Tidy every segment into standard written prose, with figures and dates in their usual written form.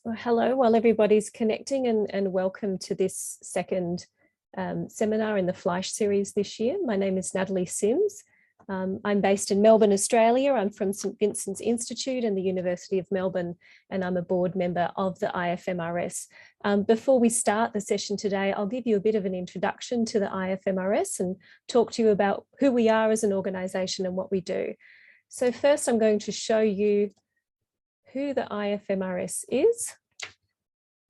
Well, hello, while everybody's connecting, and welcome to this second seminar in the Fleisch series this year. My name is Natalie Sims. I'm based in Melbourne, Australia. I'm from St Vincent's Institute and the University of Melbourne, and I'm a board member of the IFMRS. Before we start the session today, I'll give you a bit of an introduction to the IFMRS and talk to you about who we are as an organisation and what we do. So first, I'm going to show you who the IFMRS is.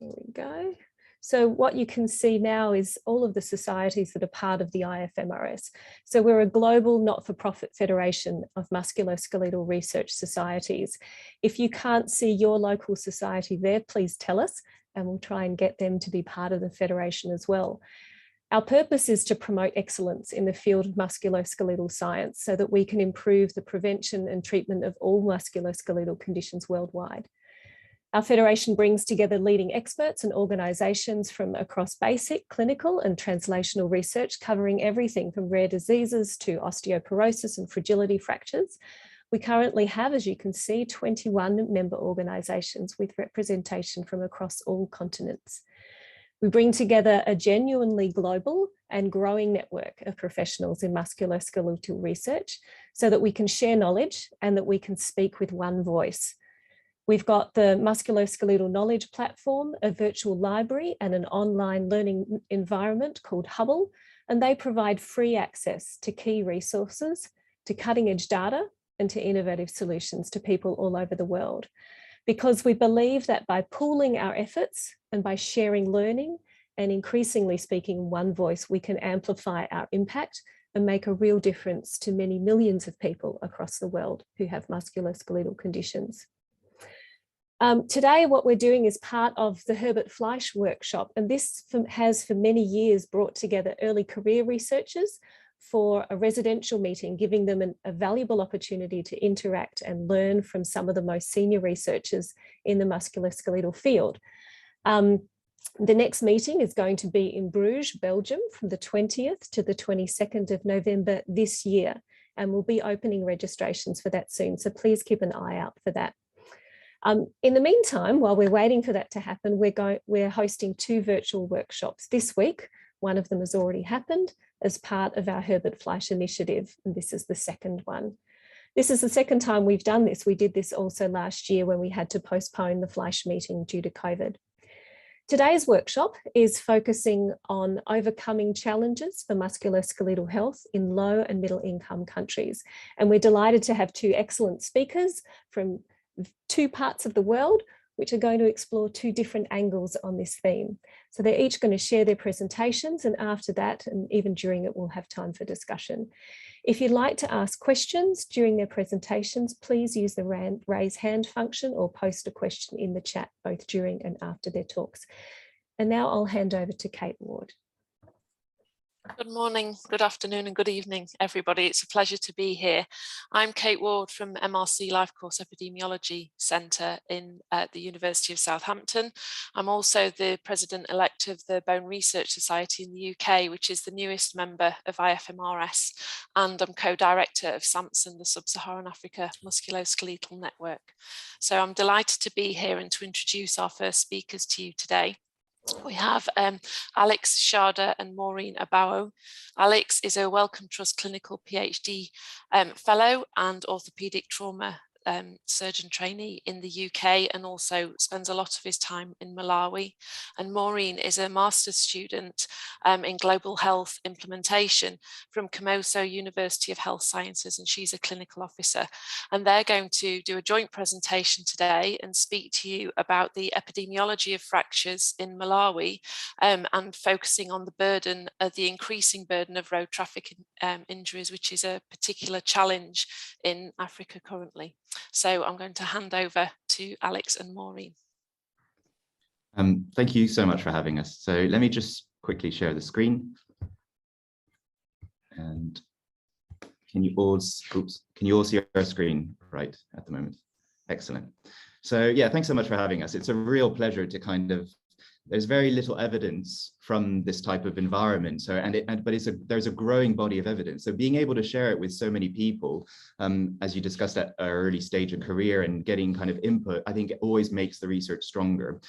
There we go. So what you can see now is all of the societies that are part of the IFMRS. So we're a global not-for-profit federation of musculoskeletal research societies. If you can't see your local society there, please tell us and we'll try and get them to be part of the federation as well. Our purpose is to promote excellence in the field of musculoskeletal science so that we can improve the prevention and treatment of all musculoskeletal conditions worldwide. Our federation brings together leading experts and organisations from across basic, clinical and translational research, covering everything from rare diseases to osteoporosis and fragility fractures. We currently have, as you can see, 21 member organisations with representation from across all continents. We bring together a genuinely global and growing network of professionals in musculoskeletal research so that we can share knowledge and that we can speak with one voice. We've got the Musculoskeletal Knowledge Platform, a virtual library and an online learning environment called Hubble, and they provide free access to key resources, to cutting edge data and to innovative solutions to people all over the world. Because we believe that by pooling our efforts and by sharing learning and increasingly speaking in one voice, we can amplify our impact and make a real difference to many millions of people across the world who have musculoskeletal conditions. Today, what we're doing is part of the Herbert Fleisch workshop, and this has for many years brought together early career researchers for a residential meeting, giving them a valuable opportunity to interact and learn from some of the most senior researchers in the musculoskeletal field. The next meeting is going to be in Bruges, Belgium, from the 20th to the 22nd of November this year, and we'll be opening registrations for that soon, so please keep an eye out for that. In the meantime, while we're waiting for that to happen, we're hosting 2 virtual workshops this week. One of them has already happened as part of our Herbert Fleisch initiative, and this is the second one. This is the second time we've done this. We did this also last year when we had to postpone the Fleisch meeting due to COVID. Today's workshop is focusing on overcoming challenges for musculoskeletal health in low and middle income countries. And we're delighted to have 2 excellent speakers from 2 parts of the world, which are going to explore 2 different angles on this theme. So they're each going to share their presentations, and after that, and even during it, we'll have time for discussion. If you'd like to ask questions during their presentations, please use the raise hand function or post a question in the chat, both during and after their talks. And now I'll hand over to Kate Ward. Good morning, good afternoon and good evening, everybody. It's a pleasure to be here. I'm Kate Ward from MRC Life Course Epidemiology Centre in the University of Southampton. I'm also the President-elect of the Bone Research Society in the UK, which is the newest member of IFMRS, and I'm co-director of SAMSON, the Sub-Saharan Africa Musculoskeletal Network. So I'm delighted to be here and to introduce our first speakers to you today. We have Alex Sharda and Maureen Abawo. Alex is a Wellcome Trust Clinical PhD Fellow and Orthopaedic Trauma surgeon trainee in the UK, and also spends a lot of his time in Malawi. And Maureen is a master's student in global health implementation from Komoso University of Health Sciences, and she's a clinical officer. And they're going to do a joint presentation today and speak to you about the epidemiology of fractures in Malawi, and focusing on the burden, the increasing burden of road traffic injuries, which is a particular challenge in Africa currently. So I'm going to hand over to Alex and Maureen. Thank you so much for having us. So let me just quickly share the screen. And can you all see our screen right at the moment? Excellent. So yeah, thanks so much for having us. It's a real pleasure to kind of there's very little evidence from this type of environment. So, there's a growing body of evidence. So being able to share it with so many people, as you discussed at an early stage of career and getting kind of input, I think it always makes the research stronger.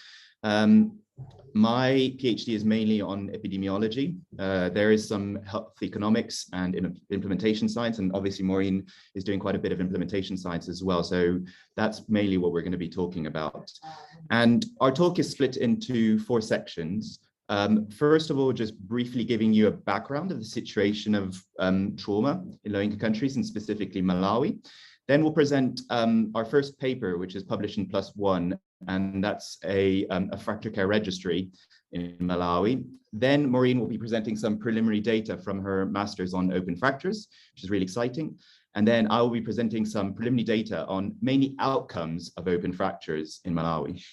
My PhD is mainly on epidemiology. There is some health economics and implementation science, and obviously Maureen is doing quite a bit of implementation science as well. So that's mainly what we're going to be talking about. And our talk is split into 4 sections. First of all, just briefly giving you a background of the situation of trauma in low-income countries, and specifically Malawi. Then we'll present our first paper, which is published in PLOS ONE, and that's a fracture care registry in Malawi. Then Maureen will be presenting some preliminary data from her master's on open fractures, which is really exciting. And then I will be presenting some preliminary data on mainly outcomes of open fractures in Malawi.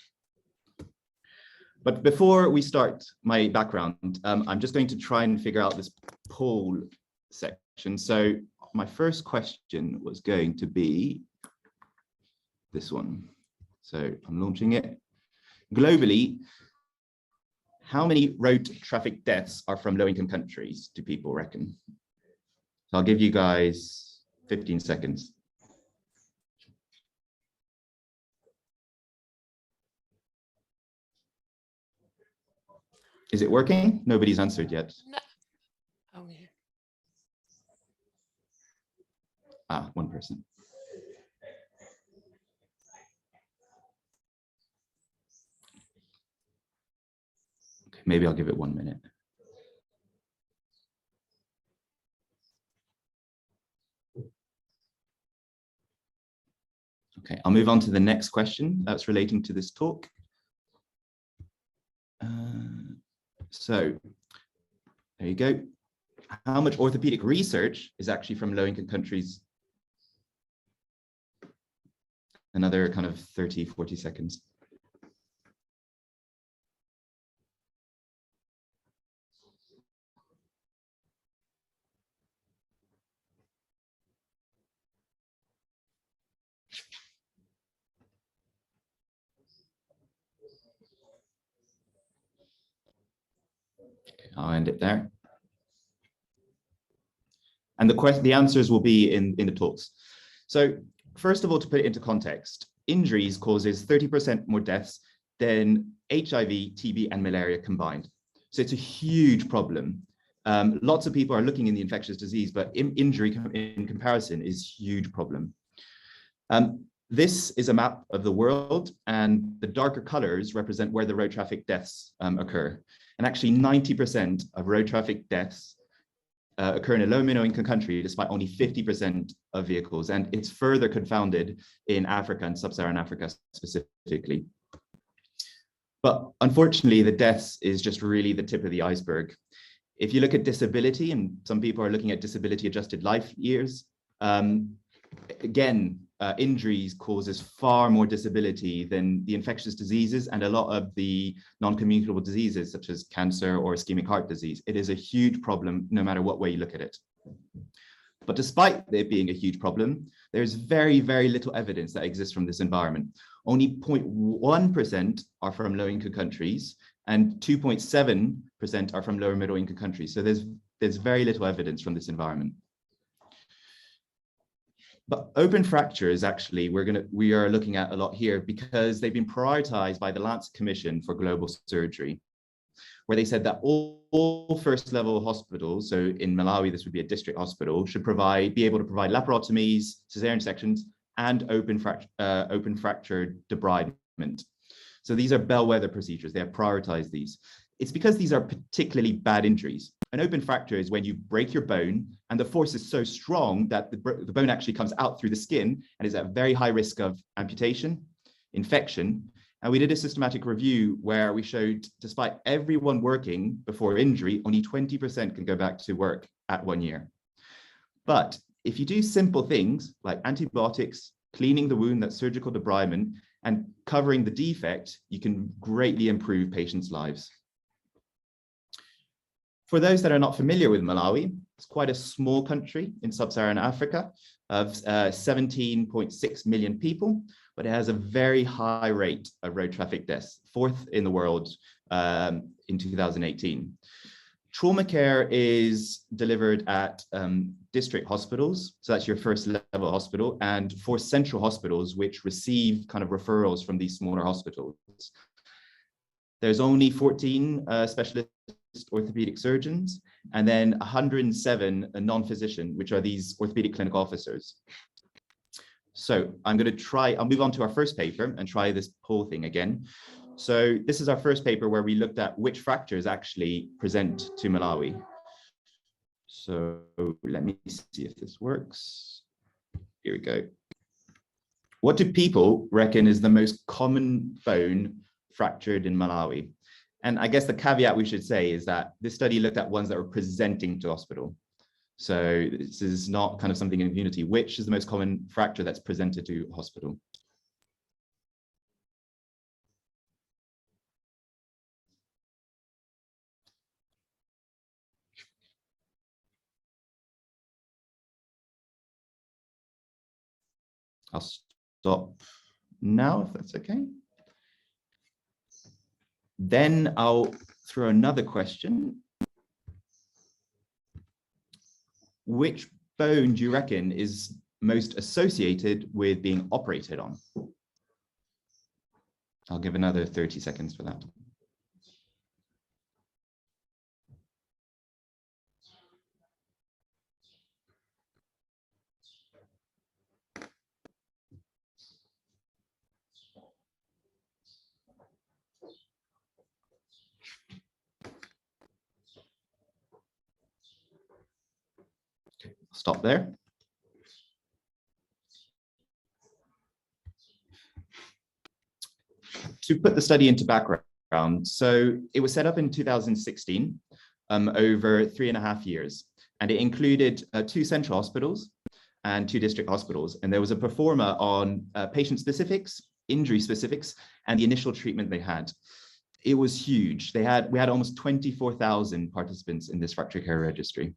But before we start my background, I'm just going to try and figure out this poll section. So my first question was going to be this one. So I'm launching it. Globally, how many road traffic deaths are from low-income countries, do people reckon? So I'll give you guys 15 seconds. Is it working? Nobody's answered yet. No. Oh, yeah. Ah, one person. Okay, maybe I'll give it 1 minute. Okay, I'll move on to the next question that's relating to this talk. So there you go. How much orthopedic research is actually from low-income countries? Another kind of 30, 40 seconds. Okay, I'll end it there. And the answers will be in the talks. So first of all, to put it into context, injuries causes 30% more deaths than HIV, TB, and malaria combined. So it's a huge problem. Lots of people are looking in the infectious disease, but injury in comparison is a huge problem. This is a map of the world, and the darker colors represent where the road traffic deaths occur. And actually 90% of road traffic deaths occur in a low and middle income country, despite only 50% of vehicles. And it's further confounded in Africa and sub-Saharan Africa specifically. But unfortunately, the deaths is just really the tip of the iceberg. If you look at disability, and some people are looking at disability adjusted life years, again, injuries causes far more disability than the infectious diseases and a lot of the non-communicable diseases such as cancer or ischemic heart disease. It is a huge problem no matter what way you look at it. But despite it being a huge problem, there's very, very little evidence that exists from this environment. Only 0.1% are from low-income countries and 2.7% are from lower middle income countries. So there's very little evidence from this environment. But open fractures, actually, we are looking at a lot here because they've been prioritized by the Lancet Commission for Global Surgery, where they said that all first level hospitals, so in Malawi, this would be a district hospital, should be able to provide laparotomies, cesarean sections, and open fracture debridement. So these are bellwether procedures. They have prioritized these. It's because these are particularly bad injuries. An open fracture is when you break your bone and the force is so strong that the bone actually comes out through the skin and is at very high risk of amputation, infection. And we did a systematic review where we showed, despite everyone working before injury, only 20% can go back to work at 1 year. But if you do simple things like antibiotics, cleaning the wound, that's surgical debridement, and covering the defect, you can greatly improve patients' lives. For those that are not familiar with Malawi, it's quite a small country in sub-Saharan Africa of 17.6 million people, but it has a very high rate of road traffic deaths, 4th in the world in 2018. Trauma care is delivered at district hospitals, so that's your first level hospital, and 4 central hospitals which receive kind of referrals from these smaller hospitals. There's only 14 specialist orthopedic surgeons, and then 107 non-physician, which are these orthopedic clinical officers. So I'll move on to our first paper and try this poll thing again. So this is our first paper where we looked at which fractures actually present to Malawi. So let me see if this works. Here we go. What do people reckon is the most common bone fractured in Malawi? And I guess the caveat we should say is that this study looked at ones that were presenting to hospital. So this is not kind of something in community. Which is the most common fracture that's presented to hospital? I'll stop now if that's okay. Then I'll throw another question. Which bone do you reckon is most associated with being operated on? I'll give another 30 seconds for that. Stop there. To put the study into background, so it was set up in 2016, over 3.5 years, and it included 2 central hospitals and 2 district hospitals, and there was a performer on patient specifics, injury specifics, and the initial treatment they had. It was huge. We had almost 24,000 participants in this fracture care registry.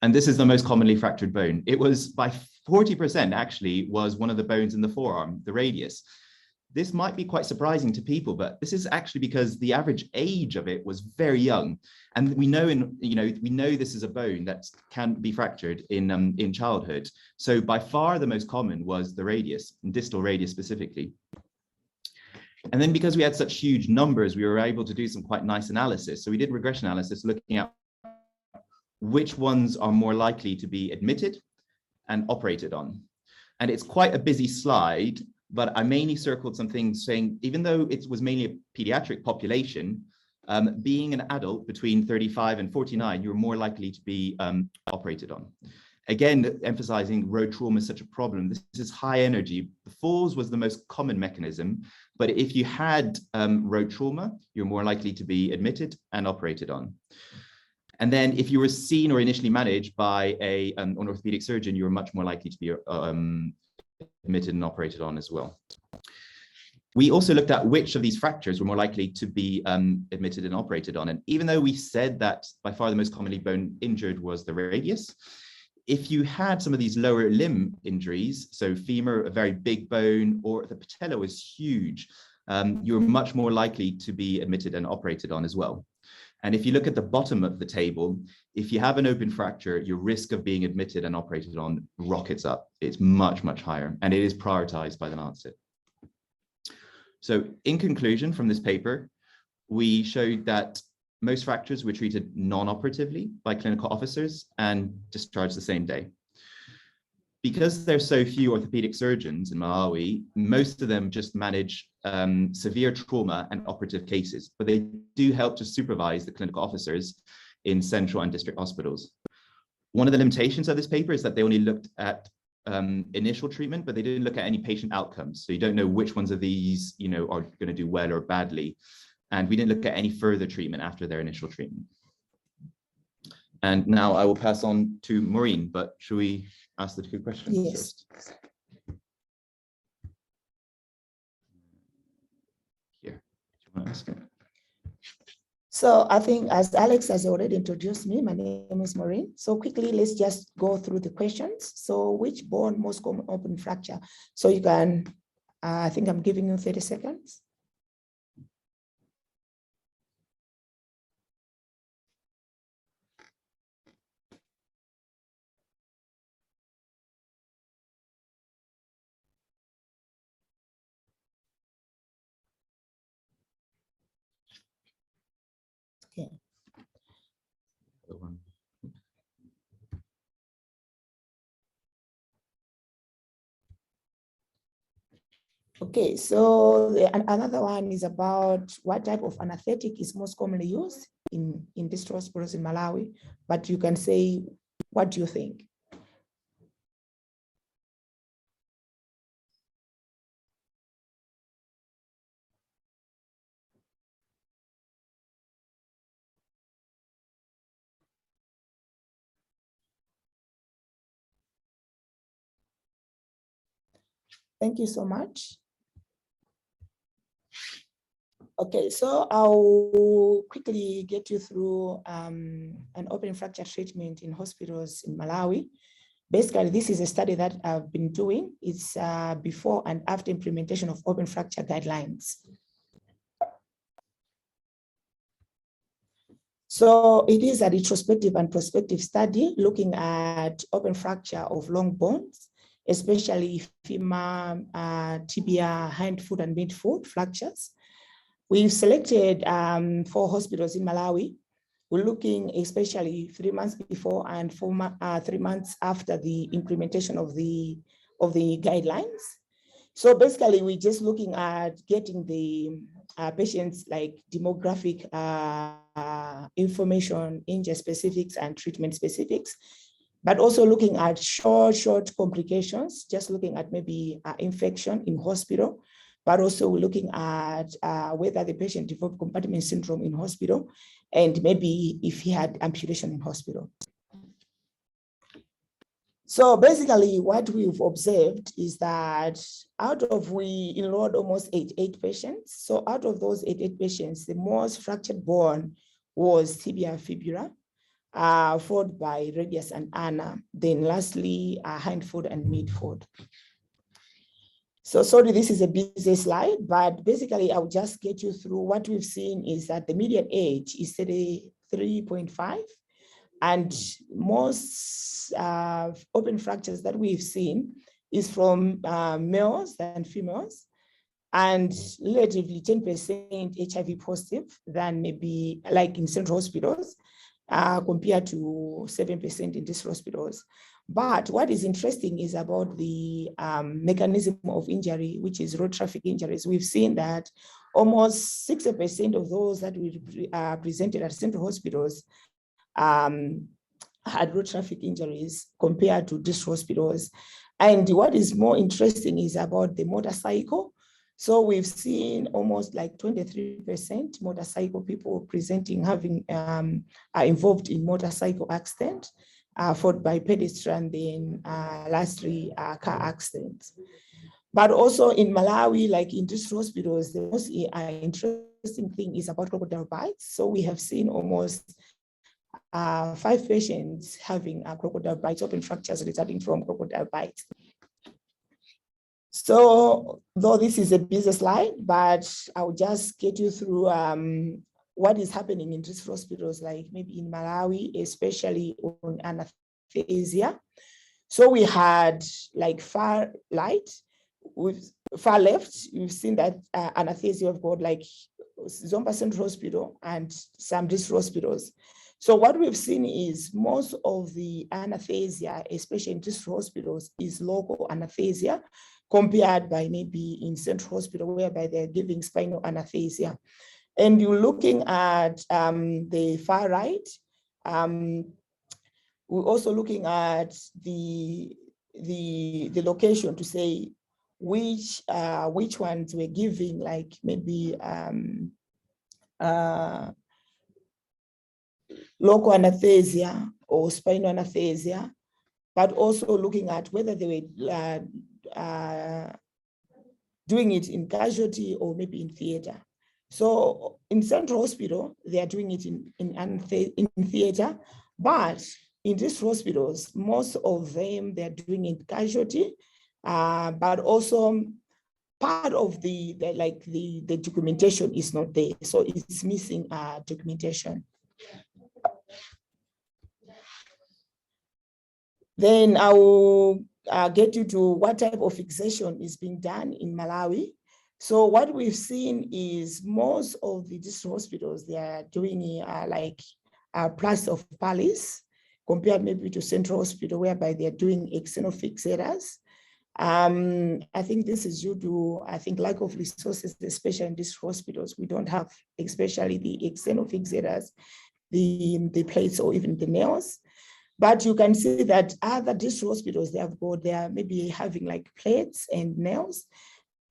And this is the most commonly fractured bone. It was by 40% actually was one of the bones in the forearm, the radius. This might be quite surprising to people, but this is actually because the average age of it was very young. And we know this is a bone that can be fractured in childhood. So by far the most common was the radius, and distal radius specifically. And then because we had such huge numbers, we were able to do some quite nice analysis. So we did regression analysis looking at which ones are more likely to be admitted and operated on. And it's quite a busy slide, but I mainly circled some things saying, even though it was mainly a pediatric population, being an adult between 35 and 49, you're more likely to be operated on. Again, emphasizing road trauma is such a problem. This is high energy. The falls was the most common mechanism, but if you had road trauma, you're more likely to be admitted and operated on. And then if you were seen or initially managed by an orthopedic surgeon, you were much more likely to be admitted and operated on as well. We also looked at which of these fractures were more likely to be admitted and operated on. And even though we said that by far the most commonly bone injured was the radius, if you had some of these lower limb injuries, so femur, a very big bone, or the patella was huge, you're much more likely to be admitted and operated on as well. And if you look at the bottom of the table, if you have an open fracture, your risk of being admitted and operated on rockets up. It's much, much higher, and it is prioritized by the Lancet. So in conclusion from this paper, we showed that most fractures were treated non-operatively by clinical officers and discharged the same day. Because there's so few orthopedic surgeons in Malawi, most of them just manage severe trauma and operative cases, but they do help to supervise the clinical officers in central and district hospitals. One of the limitations of this paper is that they only looked at initial treatment, but they didn't look at any patient outcomes. So you don't know which ones of these, are going to do well or badly. And we didn't look at any further treatment after their initial treatment. And now I will pass on to Maureen, but should we ask the 2 questions? Yes. Here, do you want to ask it? So I think as Alex has already introduced me, my name is Maureen. So quickly, let's just go through the questions. So which bone most common open fracture? So you can, I think I'm giving you 30 seconds. Okay. Okay, so another one is about what type of anesthetic is most commonly used in these hospitals in Malawi, but you can say, what do you think? Thank you so much. Okay, so I'll quickly get you through an open fracture treatment in hospitals in Malawi. Basically, this is a study that I've been doing. It's before and after implementation of open fracture guidelines. So it is a retrospective and prospective study looking at open fracture of long bones, especially femur, tibia, hind foot and mid foot fractures. We've selected 4 hospitals in Malawi. We're looking especially 3 months before and 3 months after the implementation of the guidelines. So basically, we're just looking at getting the patients like demographic information, injury specifics and treatment specifics, but also looking at short complications, just looking at maybe infection in hospital, but also we're looking at whether the patient developed compartment syndrome in hospital and maybe if he had amputation in hospital. So basically what we've observed is that we enrolled almost 88 patients. So out of those 88 patients, the most fractured bone was tibia fibula, followed by radius and ulna, then lastly hind foot and mid foot. So sorry, this is a busy slide, but basically I'll just get you through. What we've seen is that the median age is 33.5, and most open fractures that we've seen is from males and females, and relatively 10% HIV positive than maybe like in central hospitals, compared to 7% in these hospitals. But what is interesting is about the mechanism of injury, which is road traffic injuries. We've seen that almost 60% of those that we presented at central hospitals had road traffic injuries compared to these hospitals. And what is more interesting is about the motorcycle. So we've seen almost like 23% motorcycle people presenting having are involved in motorcycle accident, followed by pedestrian, then lastly car accidents. But also in Malawi, like in these hospitals, the most interesting thing is about crocodile bites. So we have seen almost 5 patients having crocodile bites, open fractures resulting from crocodile bites. So though this is a busy slide, but I'll just get you through what is happening in these hospitals, like maybe in Malawi, especially on anesthesia. So we had like far right, with far left, you've seen that anesthesia of got like Zomba Central Hospital and some these hospitals. So what we've seen is most of the anesthesia, especially in these hospitals, is local anesthesia compared by maybe in central hospital whereby they're giving spinal anesthesia. And you're looking at the far right. We're also looking at the location to say which ones were giving like maybe local anesthesia or spinal anesthesia, but also looking at whether they were doing it in casualty or maybe in theater. So in Central Hospital, they are doing it in theater, but in these hospitals, most of them, they're doing it casualty, but also part of the documentation is not there. So it's missing documentation. Then I will get you to what type of fixation is being done in Malawi. So what we've seen is most of the district hospitals, they are doing plaster of Paris compared maybe to Central Hospital, whereby they're doing external fixators. I think this is due to, lack of resources, especially in these hospitals. We don't have, especially the external fixators, the plates or even the nails. But you can see that other district hospitals, they are maybe having like plates and nails.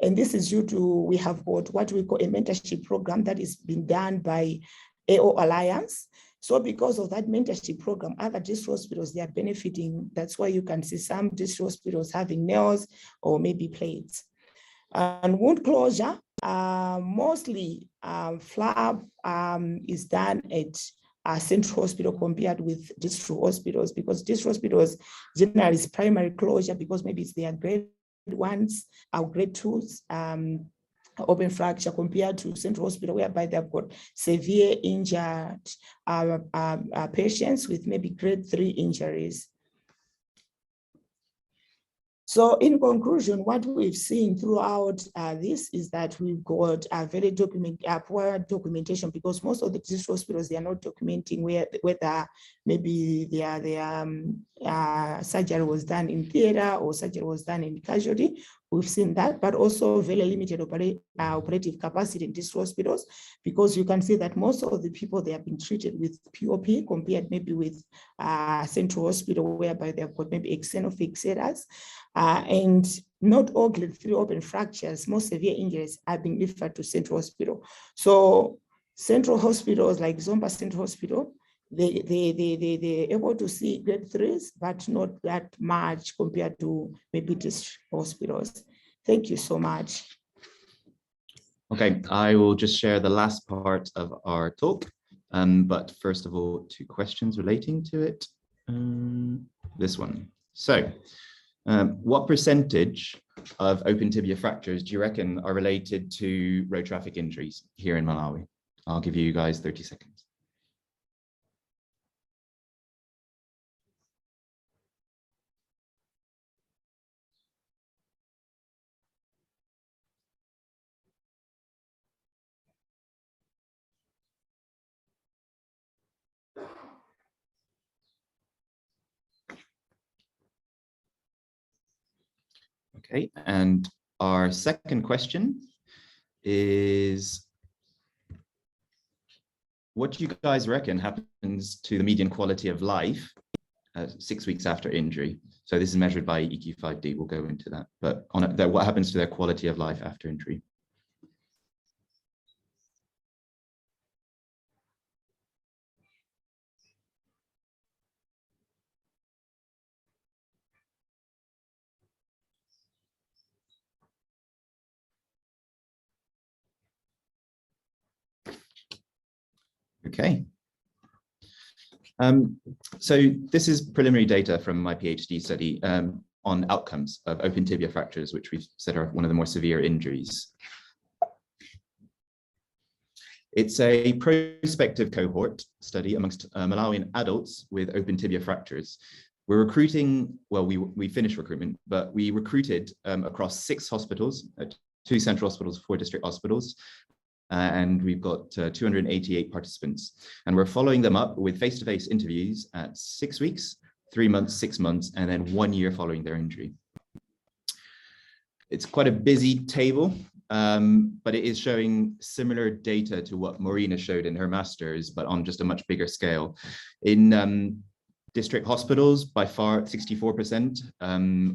And this is due to, we have got what we call a mentorship program that is being done by AO Alliance. So because of that mentorship program, other district hospitals, they are benefiting. That's why you can see some district hospitals having nails or maybe plates. And wound closure, mostly flab is done at Central Hospital compared with district hospitals, because district hospitals generally is primary closure because maybe it's their grade 1s or grade 2s open fracture, compared to Central Hospital, whereby they've got severe injured patients with maybe grade 3 injuries. So in conclusion, what we've seen throughout this is that we've got a very poor documentation, because most of the district hospitals, they are not documenting whether maybe their surgery was done in theater or surgery was done in casualty. We've seen that, but also very limited operative capacity in these hospitals, because you can see that most of the people, they have been treated with POP compared maybe with Central Hospital, whereby they've got maybe external fixators. And not all grade 3 open fractures, most severe injuries are being referred to Central Hospital. So Central hospitals like Zomba Central Hospital, they're able to see grade 3s, but not that much compared to maybe district hospitals. Thank you so much. Okay, I will just share the last part of our talk. But first of all, 2 questions relating to it. This one. So, what percentage of open tibia fractures do you reckon are related to road traffic injuries here in Malawi? I'll give you guys 30 seconds. Okay, and our second question is, what do you guys reckon happens to the median quality of life 6 weeks after injury? So this is measured by EQ5D, we'll go into that, but what happens to their quality of life after injury? Okay. So this is preliminary data from my PhD study on outcomes of open tibia fractures, which we've said are one of the more severe injuries. It's a prospective cohort study amongst Malawian adults with open tibia fractures. We're recruiting, well, we finished recruitment, but we recruited across 6 hospitals, 2 central hospitals, 4 district hospitals, and we've got 288 participants. And we're following them up with face-to-face interviews at 6 weeks, 3 months, 6 months, and then 1 year following their injury. It's quite a busy table, but it is showing similar data to what Maureen showed in her master's, but on just a much bigger scale. In district hospitals, by far 64%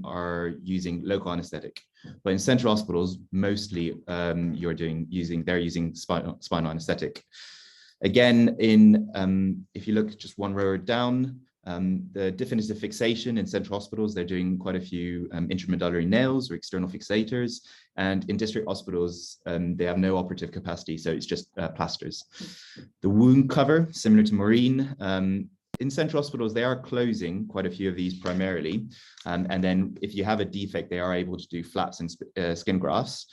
are using local anesthetic, but in central hospitals, mostly they're using spinal anesthetic. Again, if you look just one row down, The definitive fixation in central hospitals, they're doing quite a few intramedullary nails or external fixators. And in district hospitals, they have no operative capacity, so it's just plasters. The wound cover, similar to Maureen, in central hospitals, they are closing quite a few of these primarily. And then if you have a defect, they are able to do flaps and skin grafts.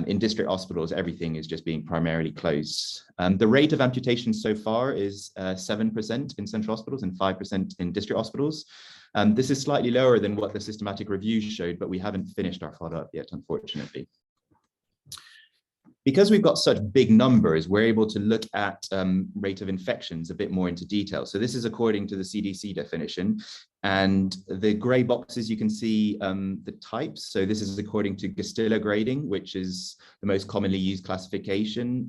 In district hospitals, everything is just being primarily closed. The rate of amputation so far is 7% in central hospitals and 5% in district hospitals. This is slightly lower than what the systematic review showed, but we haven't finished our follow-up yet, unfortunately. Because we've got such big numbers, we're able to look at rate of infections a bit more into detail. So this is according to the CDC definition. And the gray boxes, you can see the types. So this is according to Gastilla grading, which is the most commonly used classification,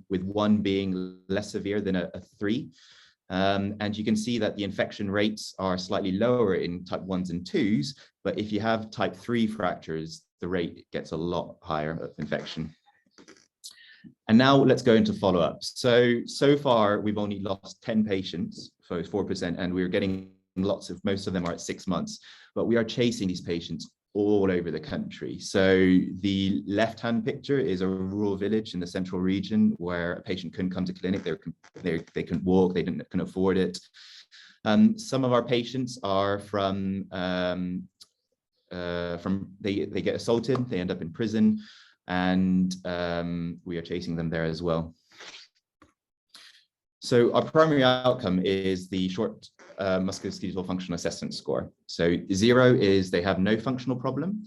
with 1 being less severe than a 3. And you can see that the infection rates are slightly lower in type 1s and 2s. But if you have type 3 fractures, the rate gets a lot higher of infection. And now let's go into follow-up. So far, we've only lost 10 patients, so 4%, and we're getting most of them are at 6 months, but we are chasing these patients all over the country. So the left-hand picture is a rural village in the central region where a patient couldn't come to clinic, they couldn't walk, they couldn't afford it. Some of our patients are they get assaulted, they end up in prison, and we are chasing them there as well. So our primary outcome is the short musculoskeletal functional assessment score. So 0 is they have no functional problem,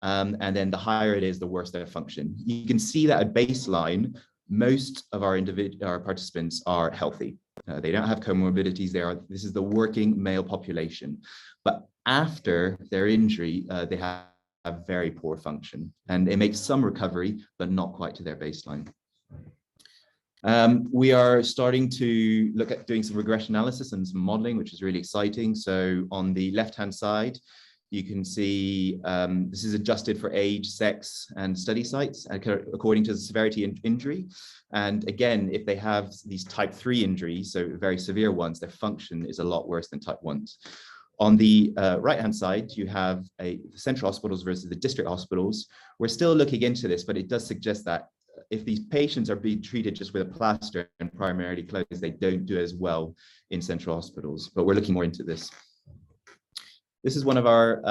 and then the higher it is, the worse their function. You can see that at baseline, most of our participants are healthy. They don't have comorbidities. This is the working male population, but after their injury, they have very poor function, and they make some recovery, but not quite to their baseline. We are starting to look at doing some regression analysis and some modeling, which is really exciting. So on the left-hand side, you can see this is adjusted for age, sex, and study sites according to the severity of injury. And again, if they have these type 3 injuries, so very severe ones, their function is a lot worse than type 1s. On the right-hand side, you have the central hospitals versus the district hospitals. We're still looking into this, but it does suggest that if these patients are being treated just with a plaster and primarily closed, they don't do as well in central hospitals, but we're looking more into this. This is one of our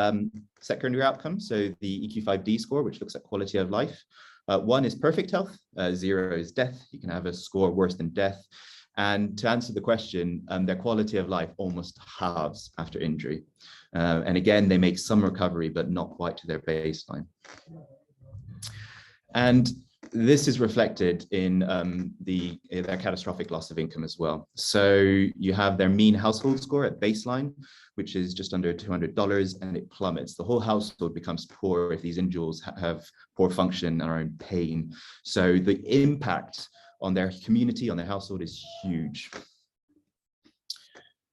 secondary outcomes, so the EQ5D score, which looks at quality of life. 1 is perfect health, 0 is death. You can have a score worse than death. And to answer the question, their quality of life almost halves after injury. And again, they make some recovery, but not quite to their baseline. And this is reflected in their catastrophic loss of income as well. So you have their mean household score at baseline, which is just under $200, and it plummets. The whole household becomes poor if these individuals have poor function and are in pain. So the impact on their community, on their household is huge.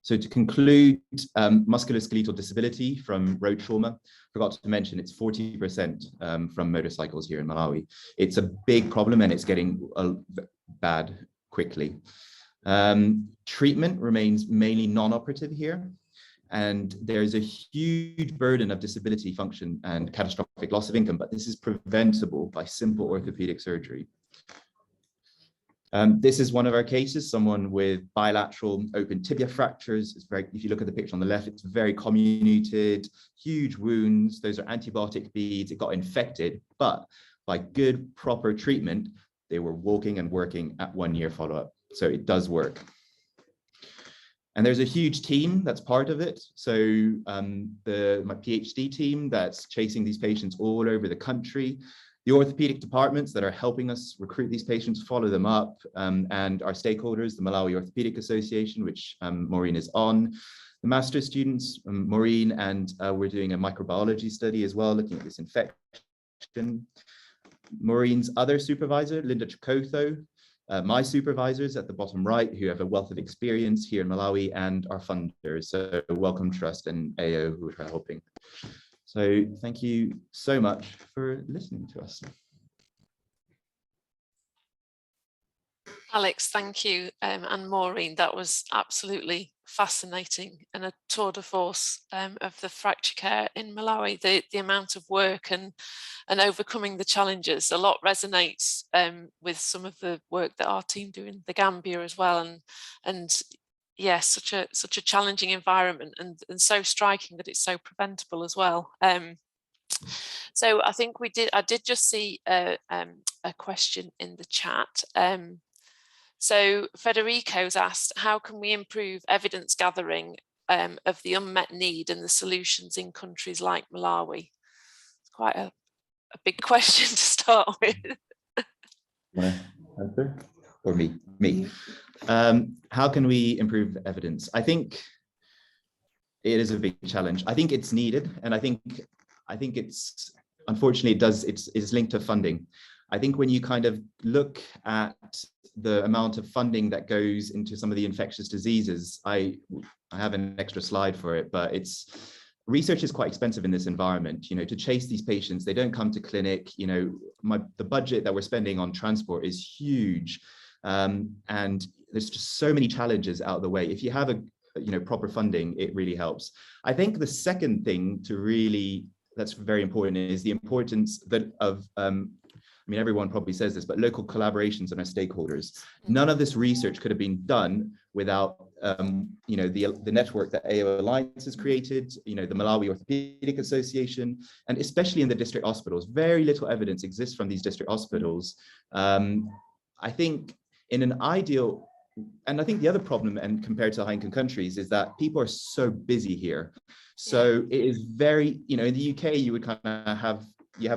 So to conclude, musculoskeletal disability from road trauma, forgot to mention it's 40% from motorcycles here in Malawi. It's a big problem and it's getting bad quickly. Treatment remains mainly non-operative here, and there's a huge burden of disability function and catastrophic loss of income, but this is preventable by simple orthopedic surgery. This is one of our cases, someone with bilateral open tibia fractures. It's if you look at the picture on the left, it's very comminuted, huge wounds. Those are antibiotic beads. It got infected, but by good, proper treatment, they were walking and working at 1 year follow-up. So it does work. And there's a huge team that's part of it. So my PhD team that's chasing these patients all over the country, the orthopedic departments that are helping us recruit these patients, follow them up, and our stakeholders, the Malawi Orthopedic Association, which Maureen is on, the master's students, Maureen, and we're doing a microbiology study as well, looking at this infection. Maureen's other supervisor, Linda Chikotho, my supervisors at the bottom right, who have a wealth of experience here in Malawi, and our funders, so Wellcome Trust and AO, who are helping. So thank you so much for listening to us. Alex, thank you. And Maureen, that was absolutely fascinating and a tour de force of the fracture care in Malawi. The amount of work and overcoming the challenges. A lot resonates with some of the work that our team do in the Gambia as well. And yes, such a challenging environment, and so striking that it's so preventable as well. So I think I did just see a question in the chat. So Federico's asked, how can we improve evidence gathering of the unmet need and the solutions in countries like Malawi? It's quite a big question to start with. Want to answer? Or me? How can we improve evidence? I think it is a big challenge. I think it's needed, and I think it's, unfortunately, it's linked to funding. I think when you kind of look at the amount of funding that goes into some of the infectious diseases, I have an extra slide for it, but research is quite expensive in this environment. You know, to chase these patients, they don't come to clinic. You know, the budget that we're spending on transport is huge, and there's just so many challenges out of the way. If you have proper funding, it really helps. I think the second thing that's very important is the importance of I mean, everyone probably says this, but local collaborations and our stakeholders. None of this research could have been done without, the network that AO Alliance has created, the Malawi Orthopedic Association, and especially in the district hospitals. Very little evidence exists from these district hospitals. I think in an ideal, and I think the other problem, and compared to high-income countries, is that people are so busy here. So it is very, in the UK, you would kind of have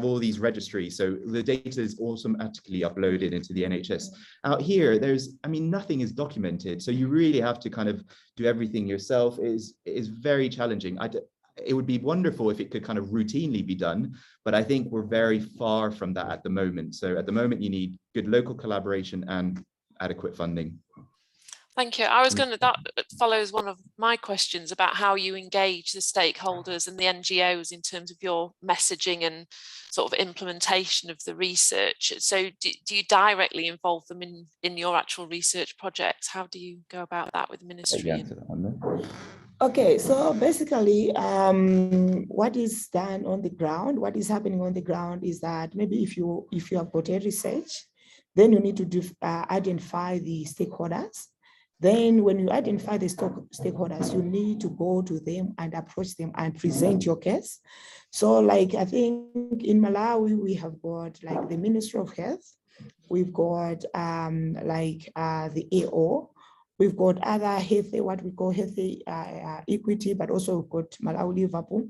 all these registries, so the data is automatically uploaded into the NHS. Out here, nothing is documented, so you really have to kind of do everything yourself. It is very challenging. It would be wonderful if it could kind of routinely be done, but I think we're very far from that at the moment. So at the moment, you need good local collaboration and adequate funding. Thank you. That follows one of my questions about how you engage the stakeholders and the NGOs in terms of your messaging and sort of implementation of the research. So do you directly involve them in your actual research projects? How do you go about that with the ministry? Okay, so basically, what is done on the ground, what is happening on the ground is that maybe if you have got a research, then you need to identify the stakeholders. Then when you identify the stakeholders, you need to go to them and approach them and present your case. So like, I think in Malawi, we have got like the Ministry of Health, we've got the AO, we've got other healthy, what we call healthy equity, but also we've got Malawi Liverpool.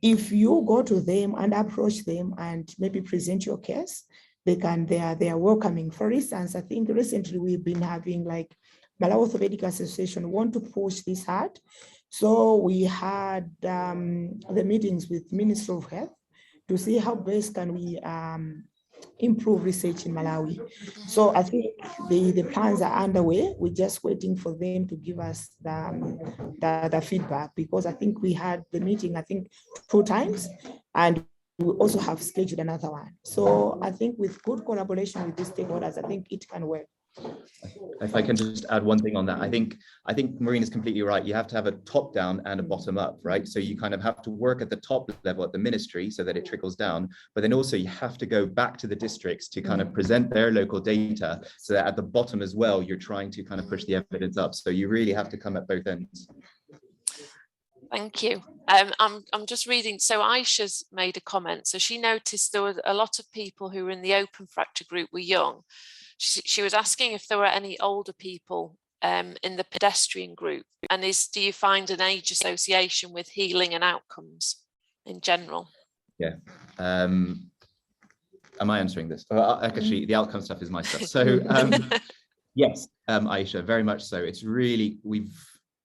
If you go to them and approach them and maybe present your case, they are welcoming. For instance, I think recently we've been having like Malawi Orthopedic Association want to push this hard. So we had the meetings with Ministry of Health to see how best can we improve research in Malawi. So I think the plans are underway. We're just waiting for them to give us the feedback, because I think we had the meeting, 2 times, and we also have scheduled another one. So I think with good collaboration with these stakeholders, I think it can work. If I can just add one thing on that, I think Maureen is completely right. You have to have a top down and a bottom up, right? So you kind of have to work at the top level at the ministry so that it trickles down, but then also you have to go back to the districts to kind of present their local data, so that at the bottom as well, you're trying to kind of push the evidence up. So you really have to come at both ends. Thank you. I'm just reading. So Aisha's made a comment. So she noticed there were a lot of people who were in the open fracture group were young. She was asking if there were any older people in the pedestrian group, and do you find an age association with healing and outcomes in general? Yeah. Am I answering this? Actually, the outcome stuff is my stuff. So yes, Aisha, very much so. It's really,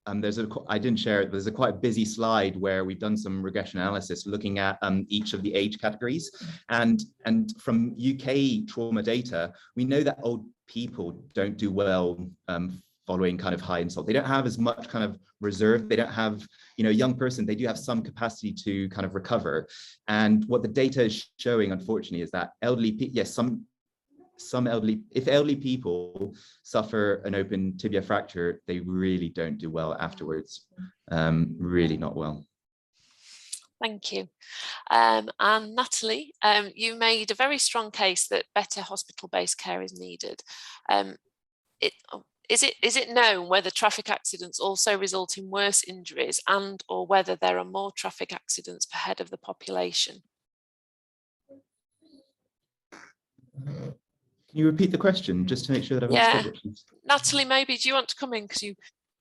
I didn't share it, there's a quite busy slide where we've done some regression analysis looking at each of the age categories. And from UK trauma data, we know that old people don't do well following kind of high insult. They don't have as much kind of reserve. They don't have, a young person, they do have some capacity to kind of recover. And what the data is showing, unfortunately, is that elderly people, yes, some if elderly people suffer an open tibia fracture, they really don't do well afterwards, really not well. Thank you. And Natalie, you made a very strong case that better hospital-based care is needed. Is it known whether traffic accidents also result in worse injuries and or whether there are more traffic accidents per head of the population? Can you repeat the question just to make sure that I've understood what she's... Natalie, maybe do you want to come in, because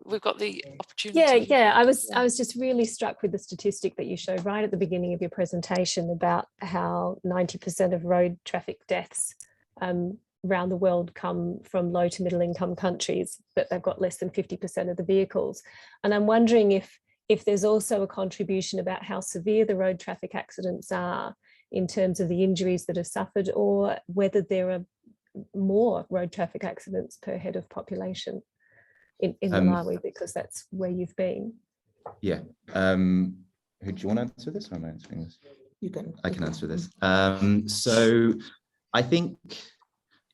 we've got the opportunity. Yeah. I was just really struck with the statistic that you showed right at the beginning of your presentation about how 90% of road traffic deaths around the world come from low to middle income countries, but they've got less than 50% of the vehicles. And I'm wondering if there's also a contribution about how severe the road traffic accidents are in terms of the injuries that are suffered, or whether there are more road traffic accidents per head of population in Malawi, because that's where you've been. Yeah. Who do you want to answer this, or am I answering this? I can answer this. So I think,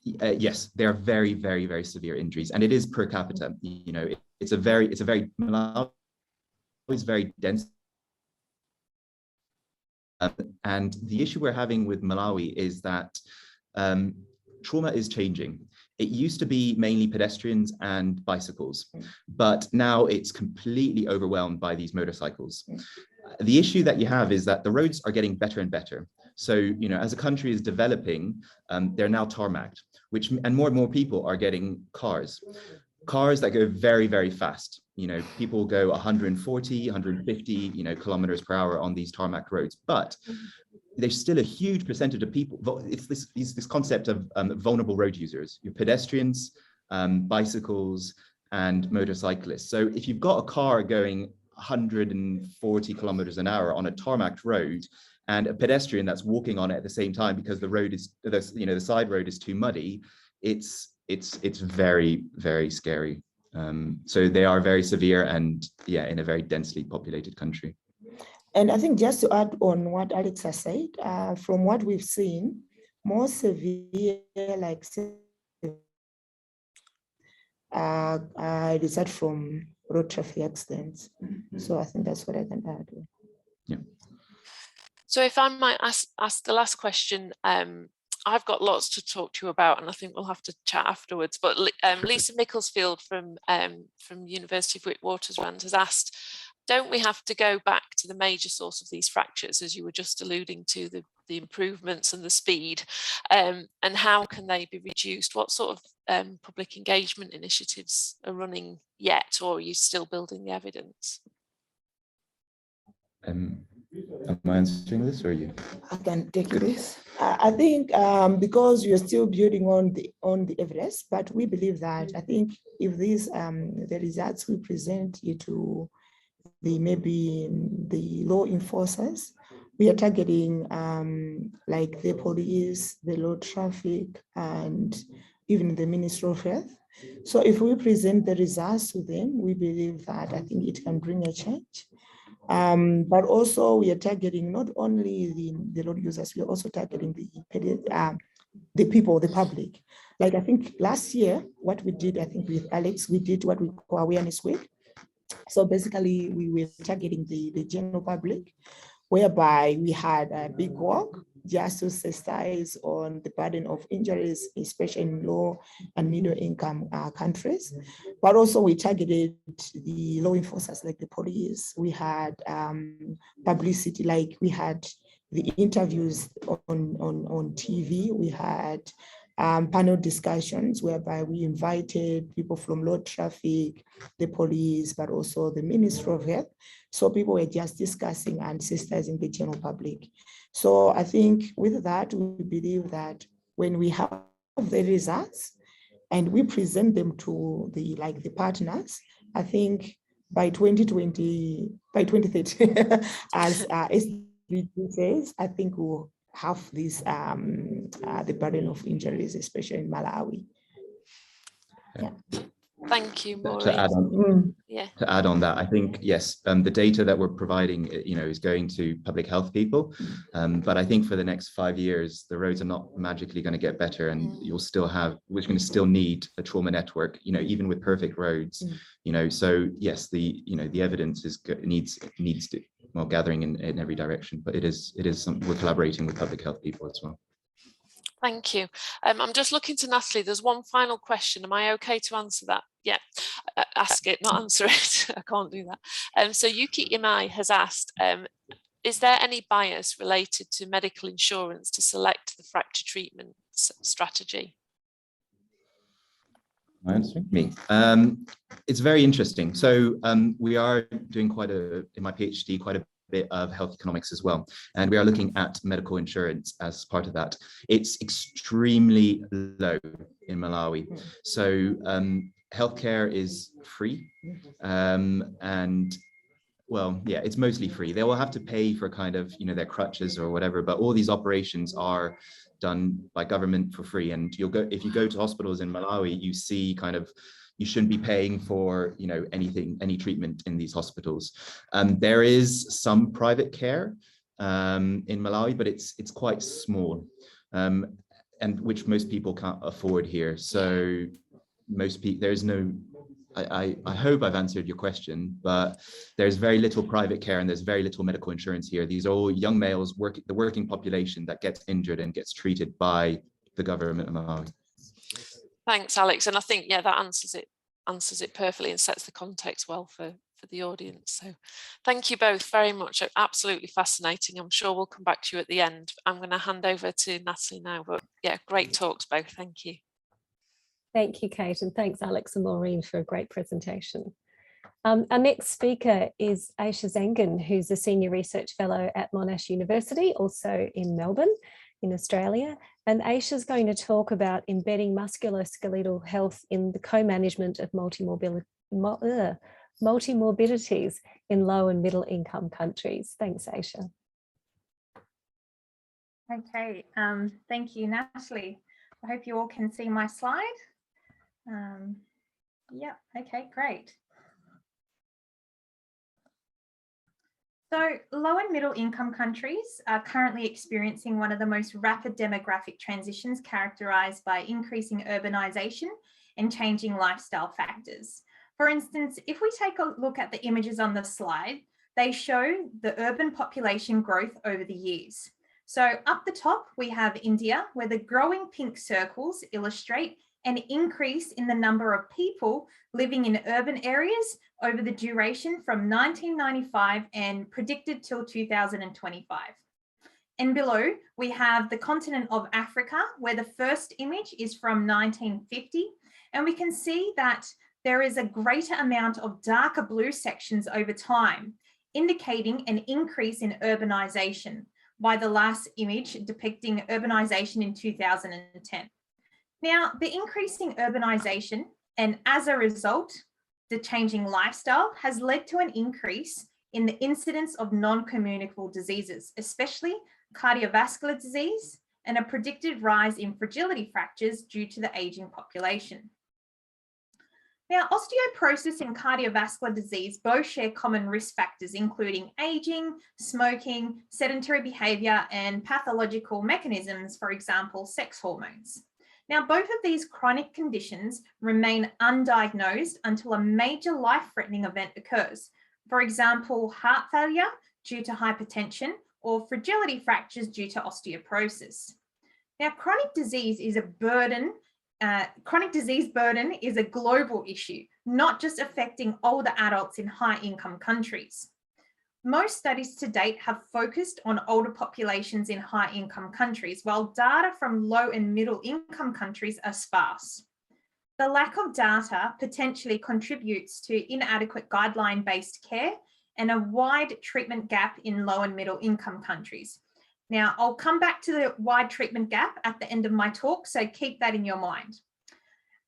yes, they are very, very, very severe injuries, and it is per capita. You know, it's a very Malawi is very dense. And the issue we're having with Malawi is that trauma is changing. It used to be mainly pedestrians and bicycles, but now it's completely overwhelmed by these motorcycles. The issue that you have is that the roads are getting better and better. So, you know, as a country is developing, they're now tarmacked, and more people are getting cars that go very, very fast. You know, people go 140, 150, you know, kilometers per hour on these tarmac roads, but there's still a huge percentage of people. It's this concept of vulnerable road users, your pedestrians, bicycles, and motorcyclists. So if you've got a car going 140 kilometers an hour on a tarmac road, and a pedestrian that's walking on it at the same time because the road is, the side road is too muddy, it's very, very scary. So they are very severe, and yeah, in a very densely populated country. And I think just to add on what Alex has said, from what we've seen, more severe, like result from road traffic accidents. So I think that's what I can add. Yeah. So if I might ask the last question, I've got lots to talk to you about, and I think we'll have to chat afterwards. But Lisa Mickelsfield from University of Witwatersrand has asked, don't we have to go back to the major source of these fractures, as you were just alluding to, the improvements and the speed, and how can they be reduced? What sort of public engagement initiatives are running yet, or are you still building the evidence? Am I answering this, or are you? I can take this. I think because we are still building on the evidence, but we believe that I think if these the results we present you to the law enforcers, we are targeting like the police, the road traffic, and even the Ministry of Health. So if we present the results to them, we believe that I think it can bring a change. But also we are targeting not only the road users, we are also targeting the people, the public. Like I think last year, what we did, I think with Alex, we did what we call Awareness Week. So basically we were targeting the general public, whereby we had a big walk just to sensitize on the burden of injuries, especially in low and middle income countries. But also we targeted the law enforcers like the police. We had publicity, like we had the interviews on TV. We had panel discussions whereby we invited people from road traffic, the police, but also the Ministry of Health. So people were just discussing and sensitizing the general public. So I think with that, we believe that when we have the results and we present them to the partners, I think by 2030, as SDG says, I think we'll have this the burden of injuries, especially in Malawi. Yeah. Thank you, Maureen. To add on, Yeah. To add on that, I think, yes, the data that we're providing, is going to public health people. But I think for the next 5 years, the roads are not magically going to get better, and we're going to still need a trauma network, even with perfect roads, so yes, the evidence needs to, gathering in every direction, but it is something we're collaborating with public health people as well. Thank you. I'm just looking to Natalie. There's one final question. Am I okay to answer that? Yeah, ask it, not answer it. I can't do that. So Yuki Imai has asked, is there any bias related to medical insurance to select the fracture treatment strategy? Answering me. It's very interesting. So we are doing in my PhD, quite a bit of health economics as well. And we are looking at medical insurance as part of that. It's extremely low in Malawi. So healthcare is free. And well, yeah, it's mostly free. They will have to pay for kind of, their crutches or whatever, but all these operations are done by government for free. And if you go to hospitals in Malawi, you see you shouldn't be paying for, any treatment in these hospitals. There is some private care in Malawi, but it's quite small, and which most people can't afford here. So there's no, I hope I've answered your question, but there's very little private care and there's very little medical insurance here. These are all young males, the working population that gets injured and gets treated by the government of Malawi. Thanks, Alex. And I think, that answers it perfectly and sets the context well for the audience. So thank you both very much. Absolutely fascinating. I'm sure we'll come back to you at the end. I'm going to hand over to Natalie now, but yeah, great talks both. Thank you. Thank you, Kate, and thanks, Alex and Maureen, for a great presentation. Our next speaker is Aisha Zengen, who's a Senior Research Fellow at Monash University, also in Melbourne, in Australia. And Aisha is going to talk about embedding musculoskeletal health in the co-management of multimorbidities in low and middle income countries. Thanks, Aisha. Okay, thank you, Natalie. I hope you all can see my slide. Yeah, okay, great. So low and middle income countries are currently experiencing one of the most rapid demographic transitions characterised by increasing urbanisation and changing lifestyle factors. For instance, if we take a look at the images on the slide, they show the urban population growth over the years. So up the top, we have India, where the growing pink circles illustrate an increase in the number of people living in urban areas over the duration from 1995 and predicted till 2025. And below, we have the continent of Africa, where the first image is from 1950. And we can see that there is a greater amount of darker blue sections over time, indicating an increase in urbanisation, by the last image depicting urbanisation in 2010. Now, the increasing urbanisation and as a result, the changing lifestyle has led to an increase in the incidence of non-communicable diseases, especially cardiovascular disease, and a predicted rise in fragility fractures due to the ageing population. Now, osteoporosis and cardiovascular disease both share common risk factors, including aging, smoking, sedentary behaviour, and pathological mechanisms, for example, sex hormones. Now, both of these chronic conditions remain undiagnosed until a major life-threatening event occurs. For example, heart failure due to hypertension or fragility fractures due to osteoporosis. Now, chronic disease burden is a global issue, not just affecting older adults in high-income countries. Most studies to date have focused on older populations in high-income countries, while data from low and middle-income countries are sparse. The lack of data potentially contributes to inadequate guideline-based care and a wide treatment gap in low and middle-income countries. Now, I'll come back to the wide treatment gap at the end of my talk, so keep that in your mind.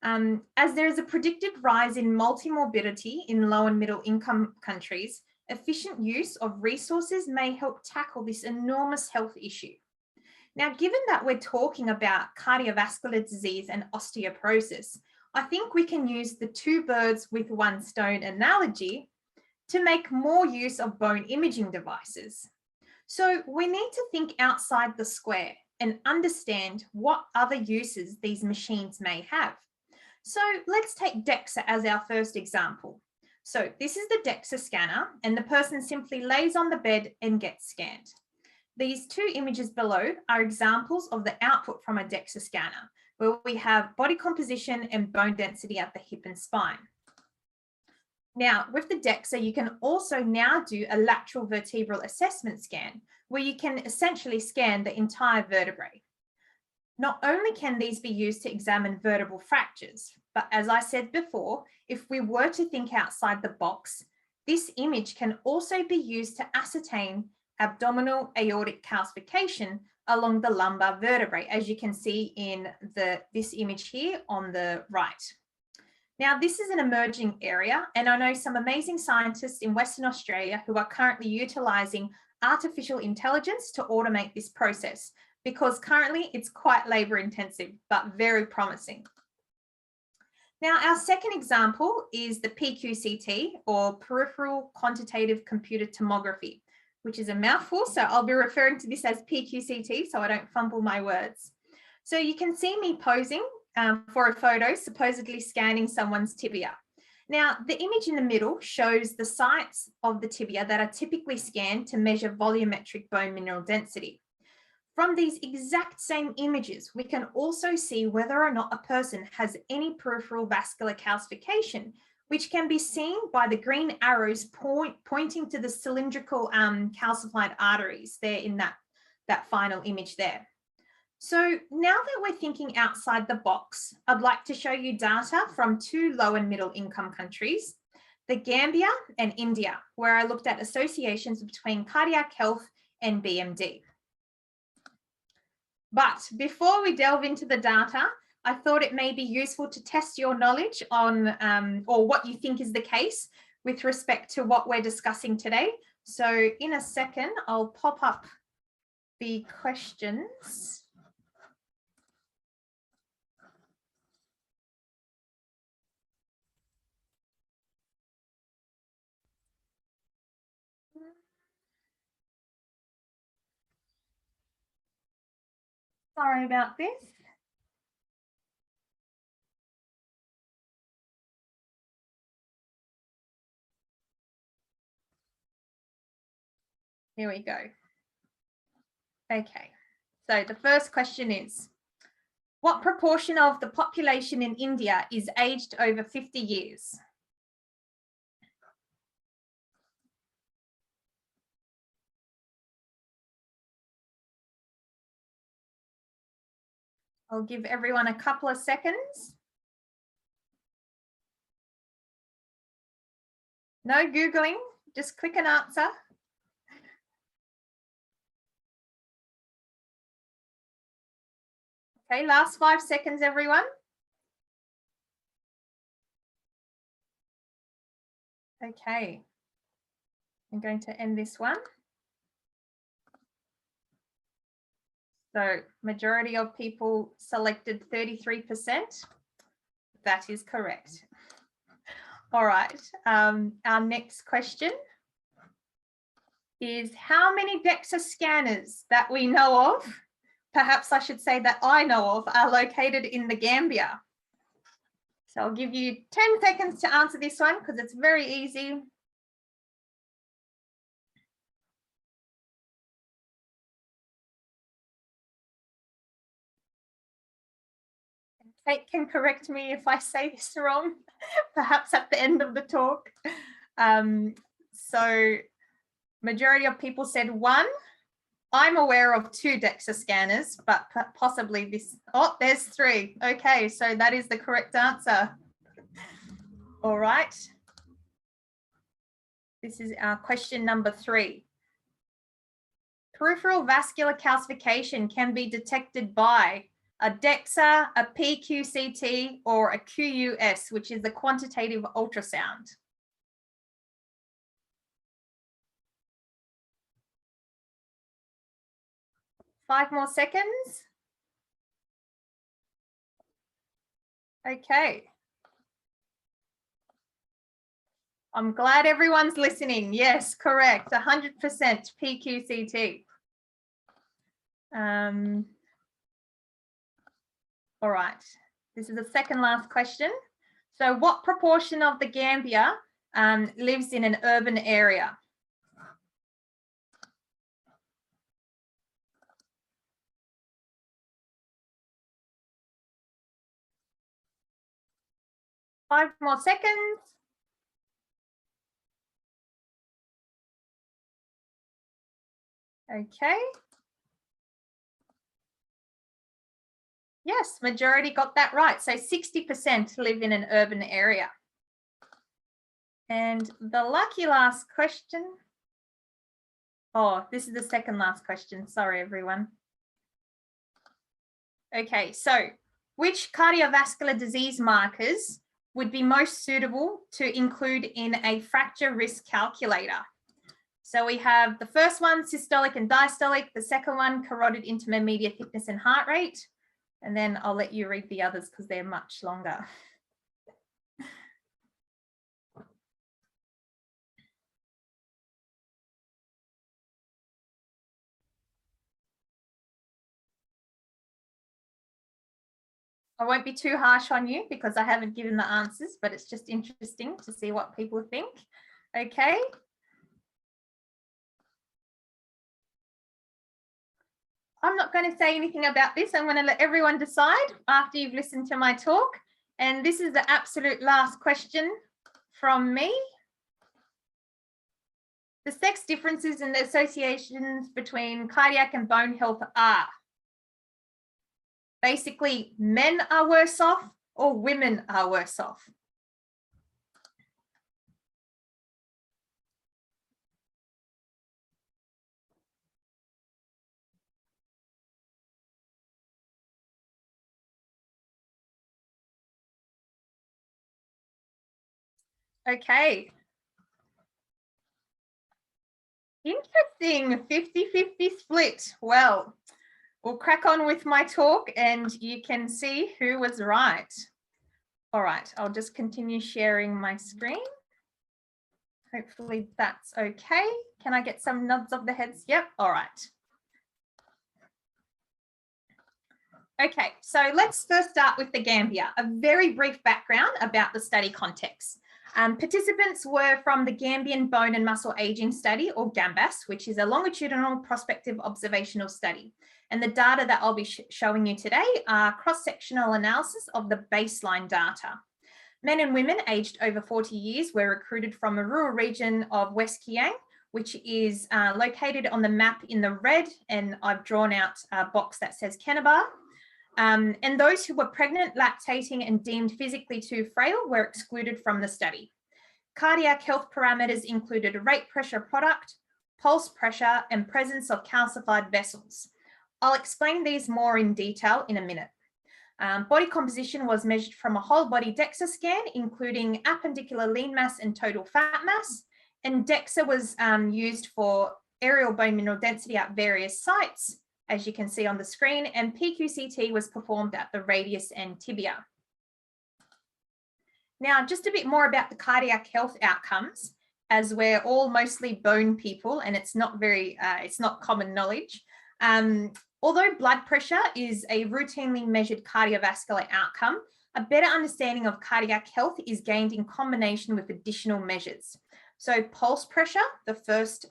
As there is a predicted rise in multimorbidity in low and middle income countries, efficient use of resources may help tackle this enormous health issue. Now, given that we're talking about cardiovascular disease and osteoporosis, I think we can use the two birds with one stone analogy to make more use of bone imaging devices. So we need to think outside the square and understand what other uses these machines may have. So let's take DEXA as our first example. So this is the DEXA scanner, and the person simply lays on the bed and gets scanned. These two images below are examples of the output from a DEXA scanner, where we have body composition and bone density at the hip and spine. Now, with the DEXA, you can also now do a lateral vertebral assessment scan, where you can essentially scan the entire vertebrae. Not only can these be used to examine vertebral fractures, but as I said before, if we were to think outside the box, this image can also be used to ascertain abdominal aortic calcification along the lumbar vertebrae, as you can see in this image here on the right. Now, this is an emerging area, and I know some amazing scientists in Western Australia who are currently utilising artificial intelligence to automate this process, because currently it's quite labour intensive, but very promising. Now, our second example is the PQCT, or peripheral quantitative computer tomography, which is a mouthful, so I'll be referring to this as PQCT so I don't fumble my words. So you can see me posing for a photo, supposedly scanning someone's tibia. Now, the image in the middle shows the sites of the tibia that are typically scanned to measure volumetric bone mineral density. From these exact same images, we can also see whether or not a person has any peripheral vascular calcification, which can be seen by the green arrows pointing to the cylindrical calcified arteries there in that final image there. So now that we're thinking outside the box, I'd like to show you data from two low and middle income countries, the Gambia and India, where I looked at associations between cardiac health and BMD. But before we delve into the data, I thought it may be useful to test your knowledge on or what you think is the case with respect to what we're discussing today. So in a second, I'll pop up the questions. Sorry about this. Here we go. Okay, so the first question is, what proportion of the population in India is aged over 50 years? I'll give everyone a couple of seconds. No Googling, just click an answer. Okay, last 5 seconds, everyone. Okay, I'm going to end this one. So majority of people selected 33%. That is correct. All right, our next question is, how many DEXA scanners that we know of, perhaps I should say that I know of, are located in the Gambia? So I'll give you 10 seconds to answer this one because it's very easy. Kate can correct me if I say this wrong, perhaps at the end of the talk. So majority of people said 1. I'm aware of 2 DEXA scanners, but possibly this, oh, there's 3. Okay, so that is the correct answer. All right. This is our question number 3. Peripheral vascular calcification can be detected by a DEXA, a PQCT, or a QUS, which is the quantitative ultrasound. Five more seconds. Okay, I'm glad everyone's listening. Yes, correct. 100% PQCT. All right. This is the second last question. So what proportion of the Gambia lives in an urban area? Five more seconds. Okay. Yes, majority got that right. So 60% live in an urban area. And the lucky last question. Oh, this is the second last question. Sorry, everyone. Okay, so which cardiovascular disease markers would be most suitable to include in a fracture risk calculator? So we have the first one, systolic and diastolic, the second one, carotid intermediate thickness and heart rate. And then I'll let you read the others because they're much longer. I won't be too harsh on you because I haven't given the answers, but it's just interesting to see what people think. Okay. I'm not going to say anything about this. I'm going to let everyone decide after you've listened to my talk. And this is the absolute last question from me. The sex differences and the associations between cardiac and bone health are basically men are worse off or women are worse off. Okay. Interesting, 50-50 split. Well, we'll crack on with my talk and you can see who was right. All right, I'll just continue sharing my screen. Hopefully that's okay. Can I get some nods of the heads? Yep, all right. Okay, so let's first start with the Gambia, a very brief background about the study context. Participants were from the Gambian Bone and Muscle Aging Study, or GAMBAS, which is a longitudinal prospective observational study. And the data that I'll be showing you today are cross-sectional analysis of the baseline data. Men and women aged over 40 years were recruited from a rural region of West Kiang, which is located on the map in the red, and I've drawn out a box that says Kenabar. And those who were pregnant, lactating, and deemed physically too frail were excluded from the study. Cardiac health parameters included rate pressure product, pulse pressure, and presence of calcified vessels. I'll explain these more in detail in a minute. Body composition was measured from a whole body DEXA scan, including appendicular lean mass and total fat mass. And DEXA was used for aerial bone mineral density at various sites, as you can see on the screen, and PQCT was performed at the radius and tibia. Now, just a bit more about the cardiac health outcomes, as we're all mostly bone people and it's not common knowledge. Although blood pressure is a routinely measured cardiovascular outcome, a better understanding of cardiac health is gained in combination with additional measures. So pulse pressure, the first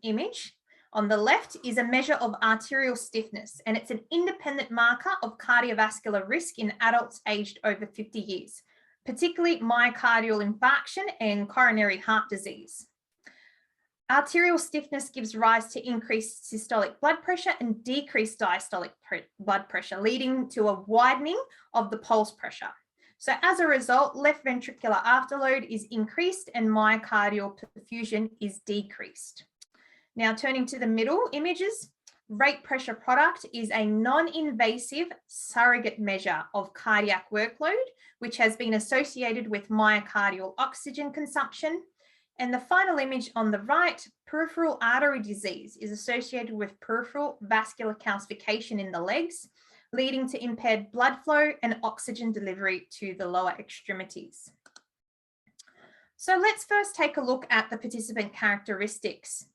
image on the left, is a measure of arterial stiffness, and it's an independent marker of cardiovascular risk in adults aged over 50 years, particularly myocardial infarction and coronary heart disease. Arterial stiffness gives rise to increased systolic blood pressure and decreased diastolic blood pressure, leading to a widening of the pulse pressure. So as a result, left ventricular afterload is increased and myocardial perfusion is decreased. Now turning to the middle images, rate pressure product is a non-invasive surrogate measure of cardiac workload, which has been associated with myocardial oxygen consumption. And the final image on the right, peripheral artery disease, is associated with peripheral vascular calcification in the legs, leading to impaired blood flow and oxygen delivery to the lower extremities. So let's first take a look at the participant characteristics.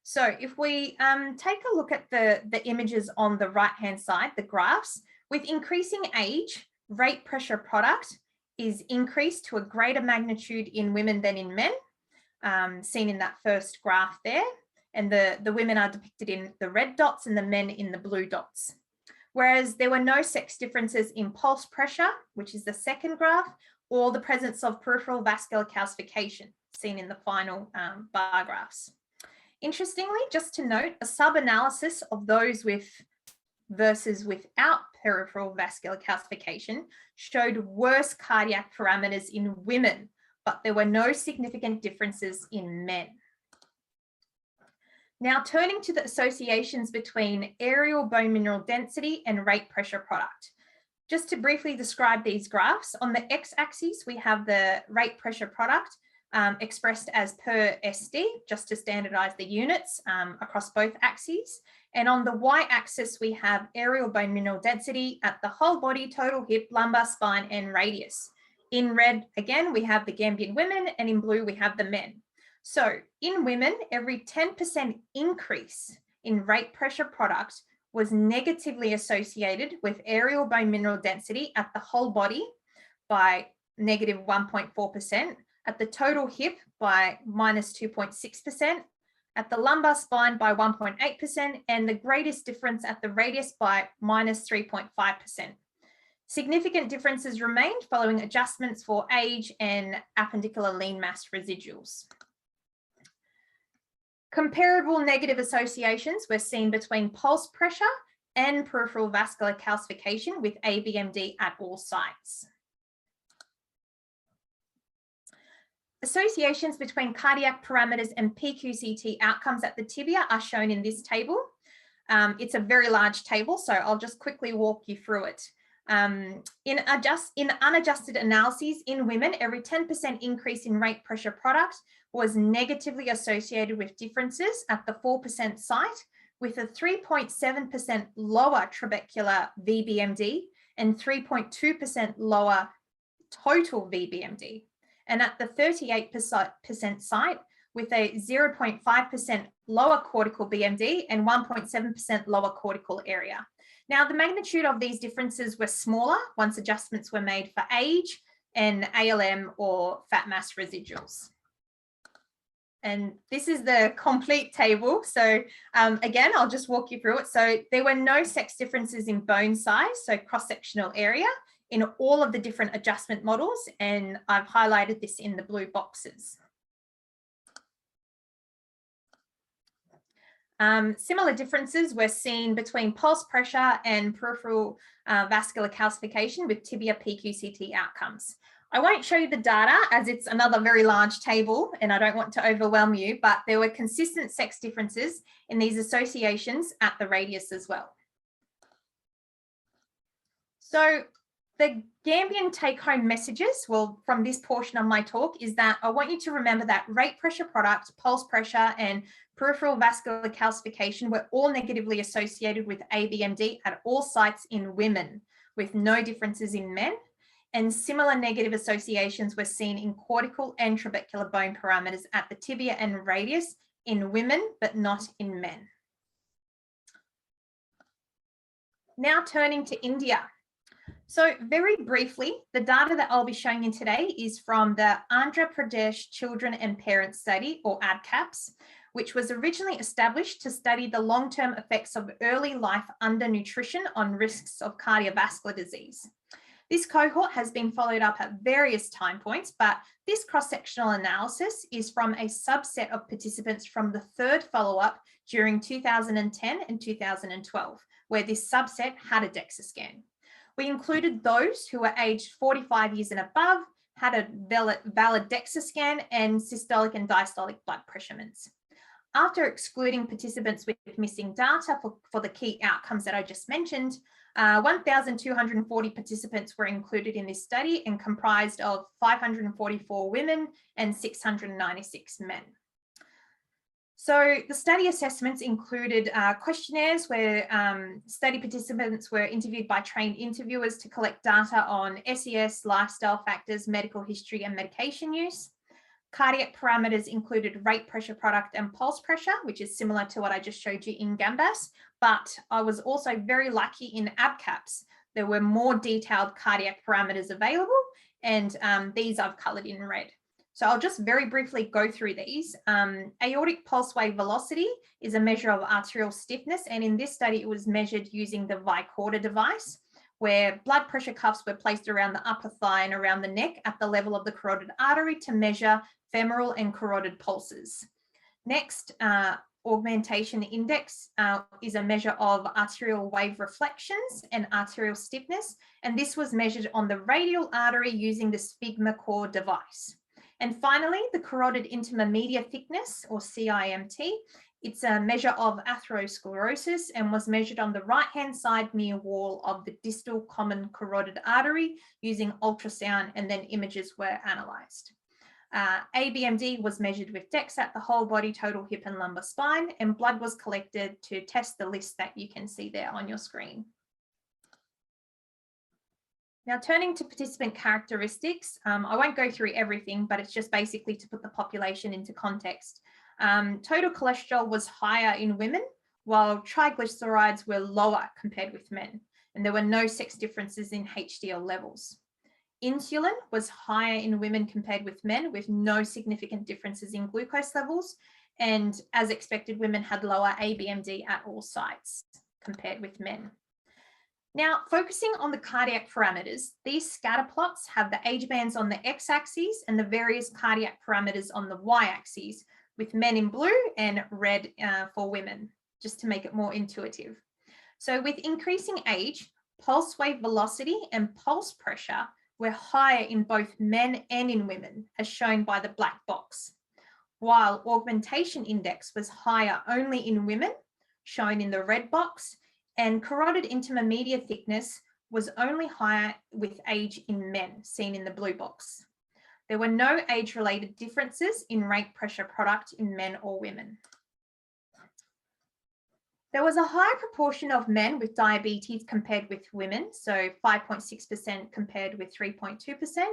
So if we take a look at the images on the right-hand side, the graphs, with increasing age, rate pressure product is increased to a greater magnitude in women than in men, seen in that first graph there. And the women are depicted in the red dots and the men in the blue dots. Whereas there were no sex differences in pulse pressure, which is the second graph, or the presence of peripheral vascular calcification, seen in the final bar graphs. Interestingly, just to note, a sub-analysis of those with versus without peripheral vascular calcification showed worse cardiac parameters in women, but there were no significant differences in men. Now turning to the associations between aerial bone mineral density and rate pressure product. Just to briefly describe these graphs, on the x-axis we have the rate pressure product expressed as per SD, just to standardize the units across both axes. And on the y-axis, we have aerial bone mineral density at the whole body, total hip, lumbar, spine, and radius. In red, again, we have the Gambian women, and in blue, we have the men. So in women, every 10% increase in rate pressure product was negatively associated with aerial bone mineral density at the whole body by negative 1.4%, at the total hip by minus 2.6%, at the lumbar spine by 1.8%, and the greatest difference at the radius by minus 3.5%. Significant differences remained following adjustments for age and appendicular lean mass residuals. Comparable negative associations were seen between pulse pressure and peripheral vascular calcification with ABMD at all sites. Associations between cardiac parameters and PQCT outcomes at the tibia are shown in this table. It's a very large table, so I'll just quickly walk you through it. In unadjusted analyses in women, every 10% increase in rate pressure product was negatively associated with differences at the 4% site, with a 3.7% lower trabecular VBMD and 3.2% lower total VBMD. And at the 38% site, with a 0.5% lower cortical BMD and 1.7% lower cortical area. Now, the magnitude of these differences were smaller once adjustments were made for age and ALM or fat mass residuals. And this is the complete table. So again, I'll just walk you through it. So there were no sex differences in bone size, so cross-sectional area, in all of the different adjustment models, and I've highlighted this in the blue boxes. Similar differences were seen between pulse pressure and peripheral vascular calcification with tibia PQCT outcomes. I won't show you the data as it's another very large table and I don't want to overwhelm you, but there were consistent sex differences in these associations at the radius as well. So the Gambian take-home messages, well, from this portion of my talk, is that I want you to remember that rate pressure product, pulse pressure, and peripheral vascular calcification were all negatively associated with ABMD at all sites in women, with no differences in men. And similar negative associations were seen in cortical and trabecular bone parameters at the tibia and radius in women, but not in men. Now turning to India. So very briefly, the data that I'll be showing you today is from the Andhra Pradesh Children and Parents Study, or ADCAPS, which was originally established to study the long-term effects of early life undernutrition on risks of cardiovascular disease. This cohort has been followed up at various time points, but this cross-sectional analysis is from a subset of participants from the third follow-up during 2010 and 2012, where this subset had a DEXA scan. We included those who were aged 45 years and above, had a valid DEXA scan, and systolic and diastolic blood pressure measurements. After excluding participants with missing data for the key outcomes that I just mentioned, 1,240 participants were included in this study and comprised of 544 women and 696 men. So the study assessments included questionnaires where study participants were interviewed by trained interviewers to collect data on SES, lifestyle factors, medical history, and medication use. Cardiac parameters included rate pressure product and pulse pressure, which is similar to what I just showed you in GAMBAS, but I was also very lucky in ABCAPS. There were more detailed cardiac parameters available, and these I've coloured in red. So I'll just very briefly go through these. Aortic pulse wave velocity is a measure of arterial stiffness, and in this study it was measured using the Vicorder device, where blood pressure cuffs were placed around the upper thigh and around the neck at the level of the carotid artery to measure femoral and carotid pulses. Next, augmentation index is a measure of arterial wave reflections and arterial stiffness, and this was measured on the radial artery using the SphygmoCor device. And finally, the carotid intermedia thickness, or CIMT. It's a measure of atherosclerosis and was measured on the right-hand side near wall of the distal common carotid artery using ultrasound, and then images were analysed. ABMD was measured with DEX at the whole body, total hip and lumbar spine, and blood was collected to test the list that you can see there on your screen. Now, turning to participant characteristics, I won't go through everything, but it's just basically to put the population into context. Total cholesterol was higher in women, while triglycerides were lower compared with men, and there were no sex differences in HDL levels. Insulin was higher in women compared with men, with no significant differences in glucose levels, and as expected, women had lower ABMD at all sites compared with men. Now, focusing on the cardiac parameters, these scatter plots have the age bands on the x-axis and the various cardiac parameters on the y-axis, with men in blue and red for women, just to make it more intuitive. So with increasing age, pulse wave velocity and pulse pressure were higher in both men and in women, as shown by the black box, while augmentation index was higher only in women, shown in the red box, and carotid intermedia thickness was only higher with age in men, seen in the blue box. There were no age-related differences in rate pressure product in men or women. There was a higher proportion of men with diabetes compared with women, so 5.6% compared with 3.2%,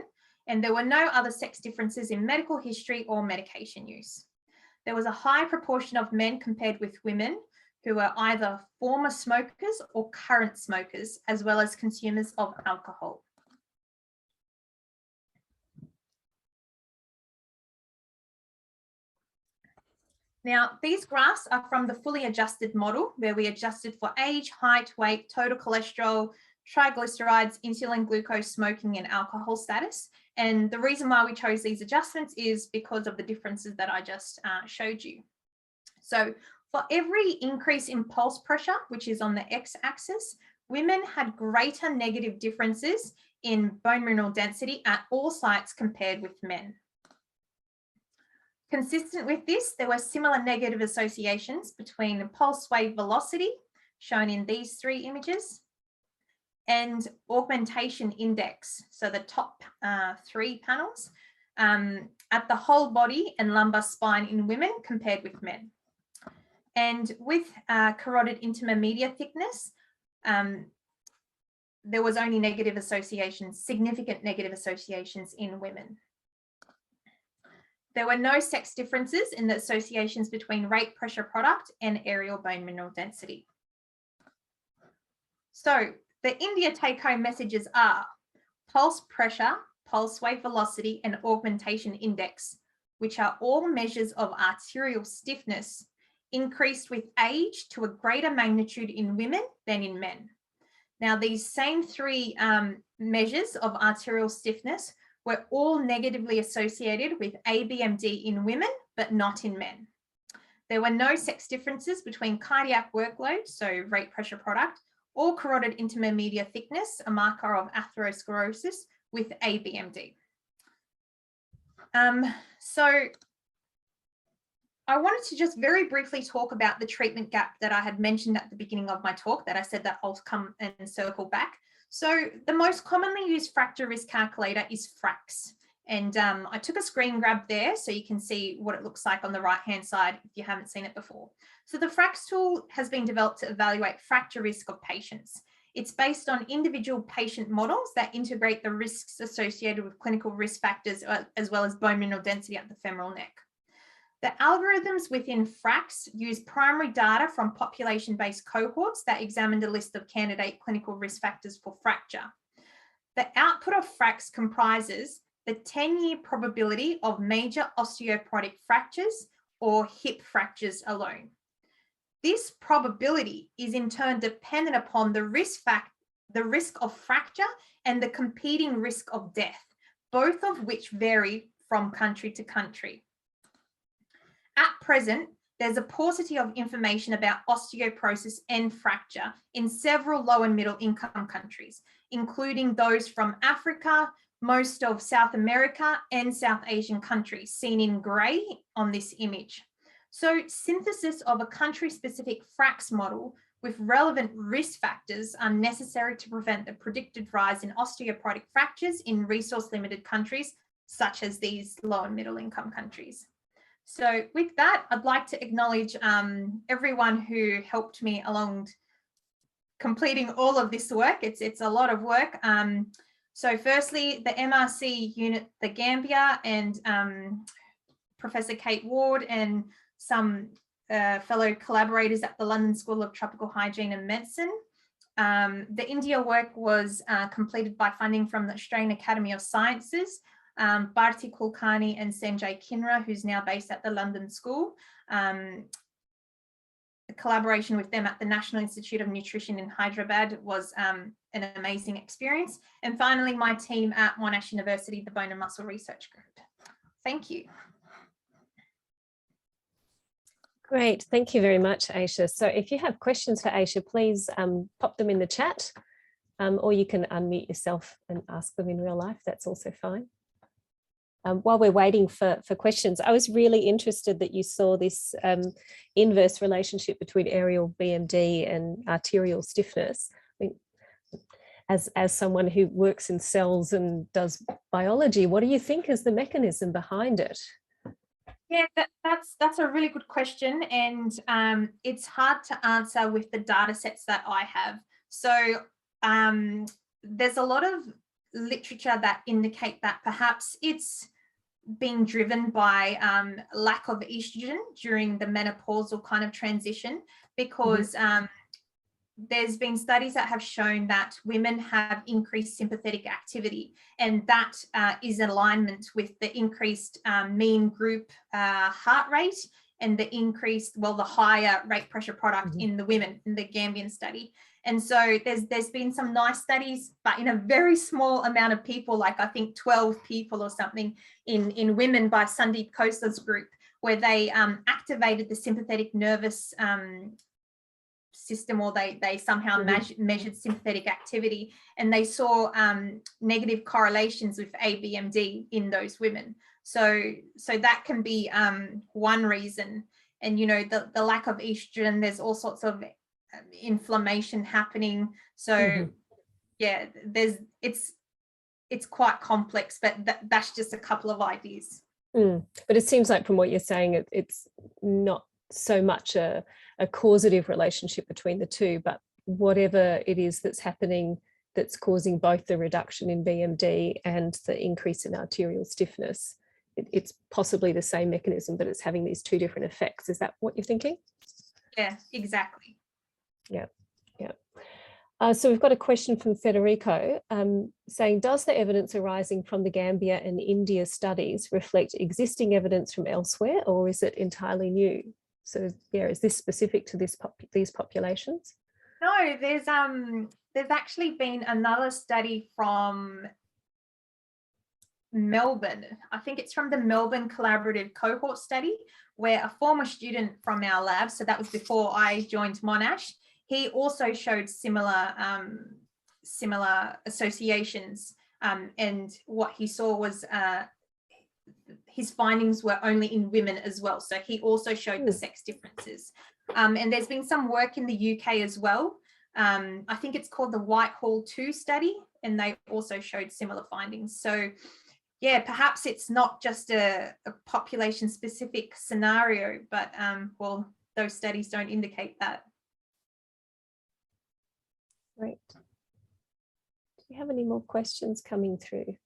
and there were no other sex differences in medical history or medication use. There was a high proportion of men compared with women who were either former smokers or current smokers, as well as consumers of alcohol. Now, these graphs are from the fully adjusted model, where we adjusted for age, height, weight, total cholesterol, triglycerides, insulin, glucose, smoking, and alcohol status. And the reason why we chose these adjustments is because of the differences that I just showed you. So for every increase in pulse pressure, which is on the x-axis, women had greater negative differences in bone mineral density at all sites compared with men. Consistent with this, there were similar negative associations between the pulse wave velocity, shown in these three images, and augmentation index, so the top three panels, at the whole body and lumbar spine in women compared with men. And with carotid intermedia thickness, there was only negative associations, significant negative associations in women. There were no sex differences in the associations between rate pressure product and aerial bone mineral density. So the India take-home messages are pulse pressure, pulse wave velocity, and augmentation index, which are all measures of arterial stiffness, increased with age to a greater magnitude in women than in men. Now, these same three measures of arterial stiffness were all negatively associated with ABMD in women, but not in men. There were no sex differences between cardiac workload, so rate pressure product, or carotid intermedia thickness, a marker of atherosclerosis, with ABMD. So I wanted to just very briefly talk about the treatment gap that I had mentioned at the beginning of my talk, that I said that I'll come and circle back. So the most commonly used fracture risk calculator is FRAX. And I took a screen grab there so you can see what it looks like on the right-hand side if you haven't seen it before. So the FRAX tool has been developed to evaluate fracture risk of patients. It's based on individual patient models that integrate the risks associated with clinical risk factors, as well as bone mineral density at the femoral neck. The algorithms within FRAX use primary data from population-based cohorts that examined a list of candidate clinical risk factors for fracture. The output of FRAX comprises the 10-year probability of major osteoporotic fractures or hip fractures alone. This probability is in turn dependent upon the risk of fracture and the competing risk of death, both of which vary from country to country. At present, there's a paucity of information about osteoporosis and fracture in several low and middle income countries, including those from Africa, most of South America and South Asian countries, seen in grey on this image. So synthesis of a country-specific FRAX model with relevant risk factors are necessary to prevent the predicted rise in osteoporotic fractures in resource-limited countries, such as these low and middle income countries. So with that, I'd like to acknowledge everyone who helped me along completing all of this work. It's a lot of work. So firstly, the MRC unit, the Gambia, and Professor Kate Ward and some fellow collaborators at the London School of Tropical Hygiene and Medicine. The India work was completed by funding from the Australian Academy of Sciences, Bharti Kulkarni and Sanjay Kinra, who's now based at the London School. The collaboration with them at the National Institute of Nutrition in Hyderabad was an amazing experience. And finally, my team at Monash University, the Bone and Muscle Research Group. Thank you. Great, thank you very much, Aisha. So if you have questions for Aisha, please pop them in the chat, or you can unmute yourself and ask them in real life. That's also fine. While we're waiting for questions, I was really interested that you saw this inverse relationship between aerial BMD and arterial stiffness. I mean, as someone who works in cells and does biology, what do you think is the mechanism behind it? Yeah, that's a really good question, and it's hard to answer with the data sets that I have. So there's a lot of literature that indicate that perhaps it's being driven by lack of estrogen during the menopausal kind of transition, because there's been studies that have shown that women have increased sympathetic activity, and that is in alignment with the increased mean group heart rate and the increased, well, the higher rate pressure product in the women in the Gambian study. And so there's been some nice studies, but in a very small amount of people, like I think 12 people or something in women by Sandeep Khosa's group, where they activated the sympathetic nervous system, or they somehow measured sympathetic activity, and they saw negative correlations with ABMD in those women. So that can be one reason. And, you know, the lack of estrogen, there's all sorts of inflammation happening. So yeah, it's quite complex, but that's just a couple of ideas. But it seems like from what you're saying, it's not so much a causative relationship between the two, but whatever it is that's happening that's causing both the reduction in BMD and the increase in arterial stiffness, it's possibly the same mechanism, but it's having these two different effects. Is that what you're thinking? Yeah, exactly. Yeah. So we've got a question from Federico saying, does the evidence arising from the Gambia and India studies reflect existing evidence from elsewhere, or is it entirely new? So yeah, is this specific to these populations? No, there's actually been another study from Melbourne. I think it's from the Melbourne Collaborative Cohort Study, where a former student from our lab, so that was before I joined Monash, he also showed similar associations, and what he saw was his findings were only in women as well. So he also showed the sex differences. And there's been some work in the UK as well. I think it's called the Whitehall 2 study, and they also showed similar findings. So yeah, perhaps it's not just a population specific scenario, but well, those studies don't indicate that. Great, we have any more questions coming through?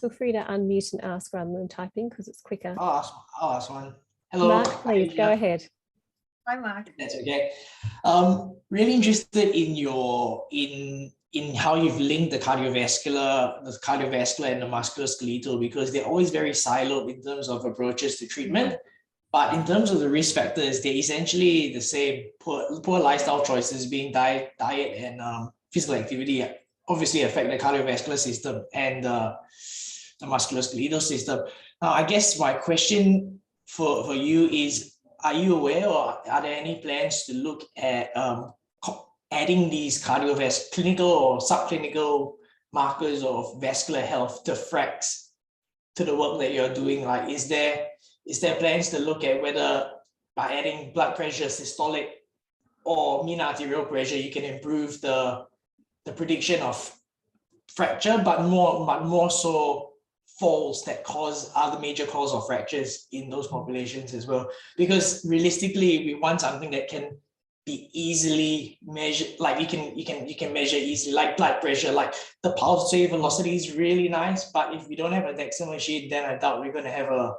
Feel free to unmute and ask rather than typing because it's quicker. I'll ask one. Hello. Mark, please go ahead. Hi, Mark. That's okay. Really interested in your in how you've linked the cardiovascular and the musculoskeletal, because they're always very siloed in terms of approaches to treatment. But in terms of the risk factors, they're essentially the same. Poor lifestyle choices, being diet and physical activity, obviously affect the cardiovascular system and the musculoskeletal system. Now, I guess my question for you is, are you aware or are there any plans to look at adding these cardiovascular clinical or subclinical markers of vascular health to FRAX to the work that you're doing? Like, is there plans to look at whether by adding blood pressure, systolic or mean arterial pressure, you can improve the prediction of fracture, but more so falls that are the major cause of fractures in those populations as well? Because realistically, we want something that can be easily measured, like you can measure easily, like blood pressure. Like the pulse wave velocity is really nice, but if we don't have a DEXA machine, then I doubt we're going to have a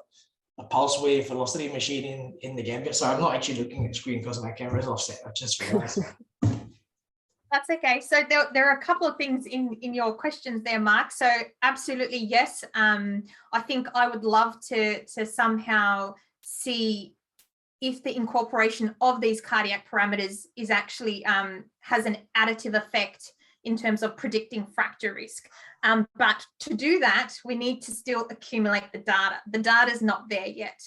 pulse wave velocity machine in the Gambia. So I'm not actually looking at the screen because my camera's offset. I just realized. That's okay. So there are a couple of things in your questions there, Mark. So absolutely, yes. I think I would love to somehow see if the incorporation of these cardiac parameters is actually has an additive effect in terms of predicting fracture risk. But to do that, we need to still accumulate the data. The data is not there yet.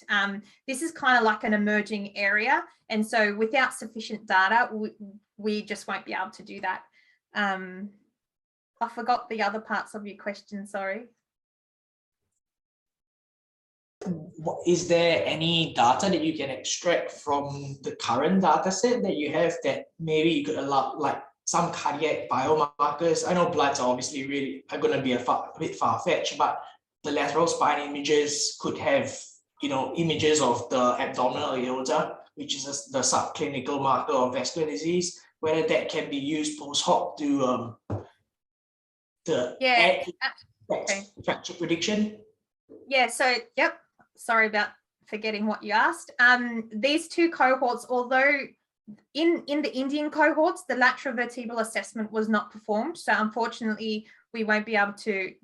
This is kind of like an emerging area. And so without sufficient data, we just won't be able to do that. I forgot the other parts of your question, sorry. Is there any data that you can extract from the current data set that you have that maybe you could allow, like some cardiac biomarkers? I know bloods are obviously going to be a bit far-fetched, but the lateral spine images could have, images of the abdominal aorta, which is the subclinical marker of vascular disease, whether that can be used post-hoc to add fracture prediction. Yeah, so, yep. Sorry about forgetting what you asked. These two cohorts, although in the Indian cohorts, the lateral vertebral assessment was not performed. So unfortunately, we won't be able to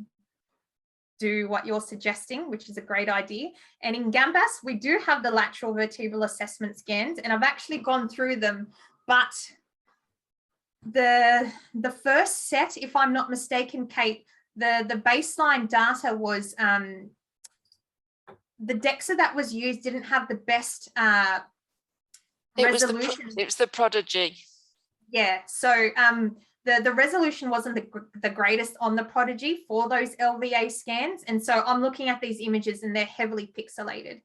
do what you're suggesting, which is a great idea. And in Gambas, we do have the lateral vertebral assessment scans, and I've actually gone through them. But the first set, if I'm not mistaken, Kate, the baseline data was the DEXA that was used didn't have the best resolution. It was the Prodigy. Yeah, so the resolution wasn't the greatest on the Prodigy for those LVA scans. And so I'm looking at these images and they're heavily pixelated.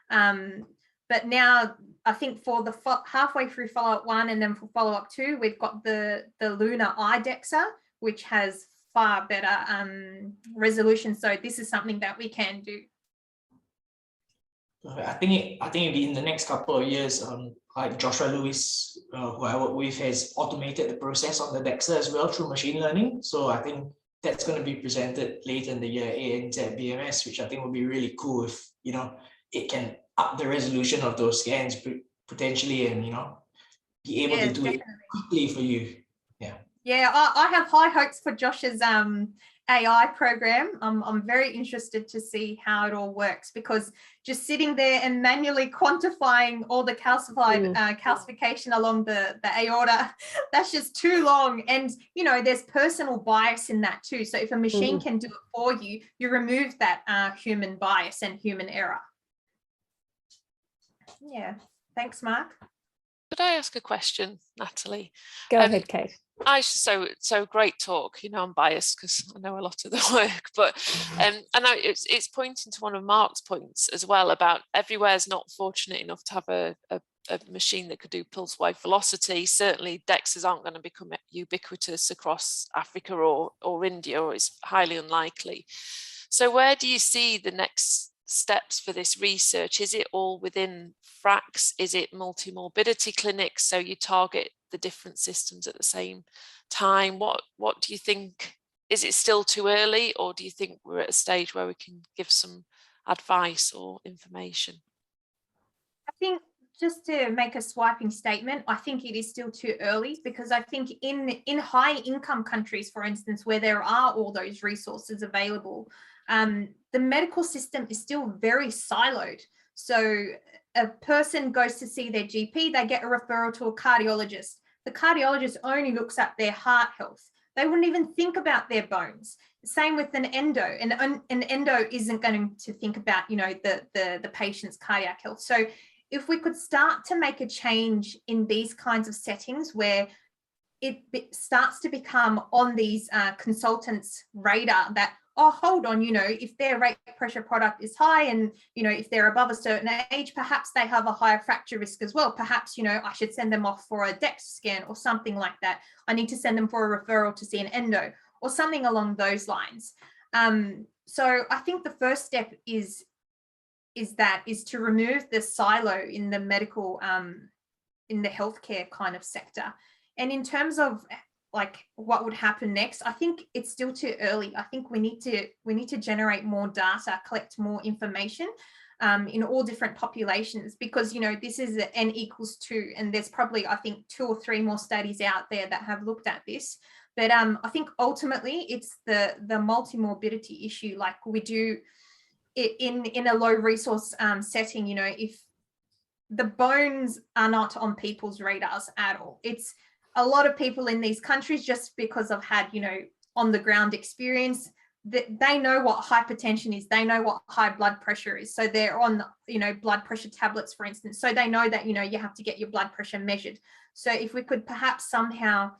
But now I think for the halfway through follow-up 1 and then for follow-up 2, we've got the Lunar Eye DEXA, which has far better resolution. So this is something that we can do. I think it'll be in the next couple of years. Like Joshua Lewis, who I work with, has automated the process on the DEXA as well through machine learning. So I think that's going to be presented later in the year, ANZ BMS, which I think will be really cool if it can up the resolution of those scans potentially, and be able to do it quickly for you. Yeah, I have high hopes for Josh's AI program. I'm very interested to see how it all works, because just sitting there and manually quantifying all the calcification along the aorta, that's just too long. And, there's personal bias in that too. So if a machine can do it for you, you remove that human bias and human error. Yeah, thanks, Mark. Could I ask a question, Natalie? Go ahead, Kate. So great talk. I'm biased because I know a lot of the work, but I know it's pointing to one of Mark's points as well about everywhere's not fortunate enough to have a machine that could do pulse wave velocity. Certainly DEXAs aren't going to become ubiquitous across Africa or India, or it's highly unlikely. So where do you see the next steps for this research? Is it all within FRAX? Is it multi-morbidity clinics, so you target the different systems at the same time? What do you think is it still too early, or do you think we're at a stage where we can give some advice or information? I think, just to make a swiping statement, I think it is still too early, because I think in high income countries, for instance, where there are all those resources available, the medical system is still very siloed. So a person goes to see their GP, they get a referral to a cardiologist. The cardiologist only looks at their heart health. They wouldn't even think about their bones. Same with an endo. An endo isn't going to think about, you know, the patient's cardiac health. So if we could start to make a change in these kinds of settings where it starts to become on these consultants' radar that, oh, hold on, you know, if their rate pressure product is high and, you know, if they're above a certain age, perhaps they have a higher fracture risk as well. Perhaps, you know, I should send them off for a DEXA scan or something like that. I need to send them for a referral to see an endo or something along those lines. So I think the first step is to remove the silo in the medical, in the healthcare kind of sector. And in terms of like what would happen next, I think it's still too early. I think we need to generate more data, collect more information in all different populations, because, you know, this is an N equals 2, and there's probably, I think, 2 or 3 more studies out there that have looked at this. But I think ultimately it's the multimorbidity issue. Like we do in a low resource setting, you know, if the bones are not on people's radars at all. It's a lot of people in these countries, just because I've had, you know, on the ground experience, that they know what hypertension is, they know what high blood pressure is. So they're on, you know, blood pressure tablets, for instance. So they know that, you know, you have to get your blood pressure measured. So if we could perhaps somehow,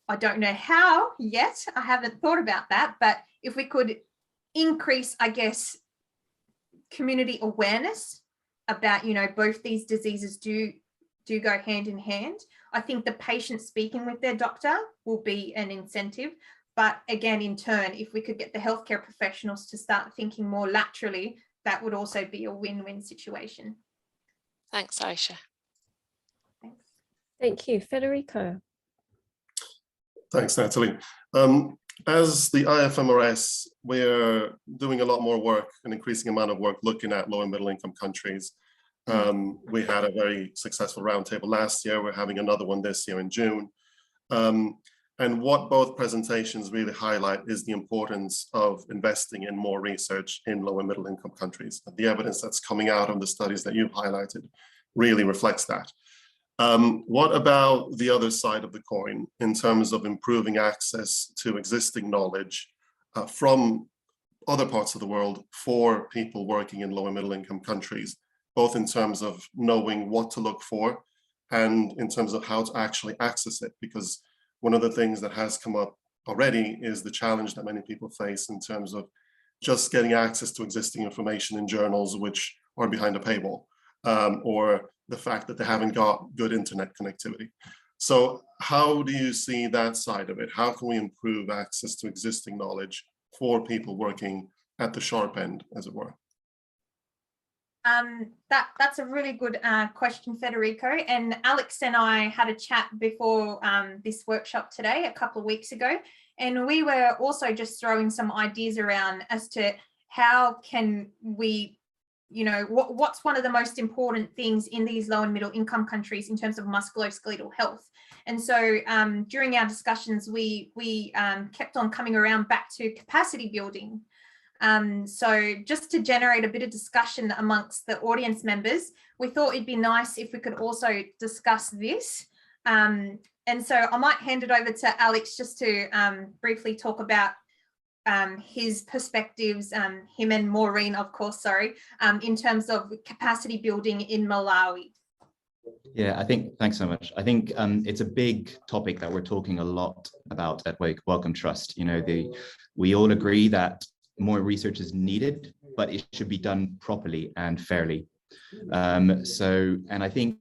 I don't know how yet, I haven't thought about that, but if we could increase, I guess, community awareness about, you know, both these diseases do go hand in hand. I think the patient speaking with their doctor will be an incentive. But again, in turn, if we could get the healthcare professionals to start thinking more laterally, that would also be a win-win situation. Thanks, Aisha. Thanks. Thank you. Federico. Thanks, Natalie. As the IFMRS, we're doing a lot more work, an increasing amount of work looking at low and middle income countries. We had a very successful roundtable last year. We're having another one this year in June. And what both presentations really highlight is the importance of investing in more research in low and middle income countries. The evidence that's coming out of the studies that you've highlighted really reflects that. What about the other side of the coin in terms of improving access to existing knowledge from other parts of the world for people working in low and middle income countries, both in terms of knowing what to look for and in terms of how to actually access it? Because one of the things that has come up already is the challenge that many people face in terms of just getting access to existing information in journals which are behind a paywall, or the fact that they haven't got good internet connectivity. So how do you see that side of it? How can we improve access to existing knowledge for people working at the sharp end, as it were? That's a really good question, Federico. And Alex and I had a chat before this workshop today, a couple of weeks ago, and we were also just throwing some ideas around as to how can we, you know, what's one of the most important things in these low and middle income countries in terms of musculoskeletal health. And so during our discussions, we kept on coming around back to capacity building. So just to generate a bit of discussion amongst the audience members, we thought it'd be nice if we could also discuss this. And so I might hand it over to Alex just to briefly talk about his perspectives, him and Maureen, of course, sorry, in terms of capacity building in Malawi. Yeah, thanks so much. I think it's a big topic that we're talking a lot about at Wellcome Trust. You know, we all agree that more research is needed, but it should be done properly and fairly. And I think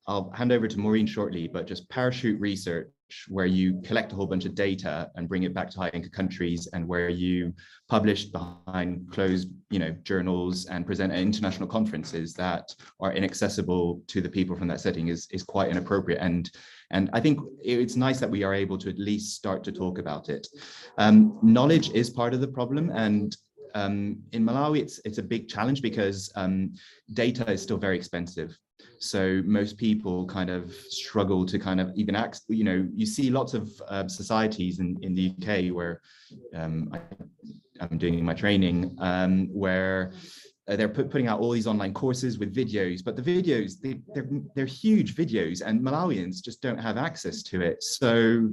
I'll hand over to Maureen shortly, but just parachute research approach where you collect a whole bunch of data and bring it back to high-income countries, and where you publish behind closed, journals and present at international conferences that are inaccessible to the people from that setting is quite inappropriate. And I think it's nice that we are able to at least start to talk about it. Knowledge is part of the problem, and in Malawi, it's a big challenge because data is still very expensive. So most people kind of struggle to kind of even act, you see lots of societies in the UK where I'm doing my training, where they're putting out all these online courses with videos, but the videos, they're huge videos, and Malawians just don't have access to it. So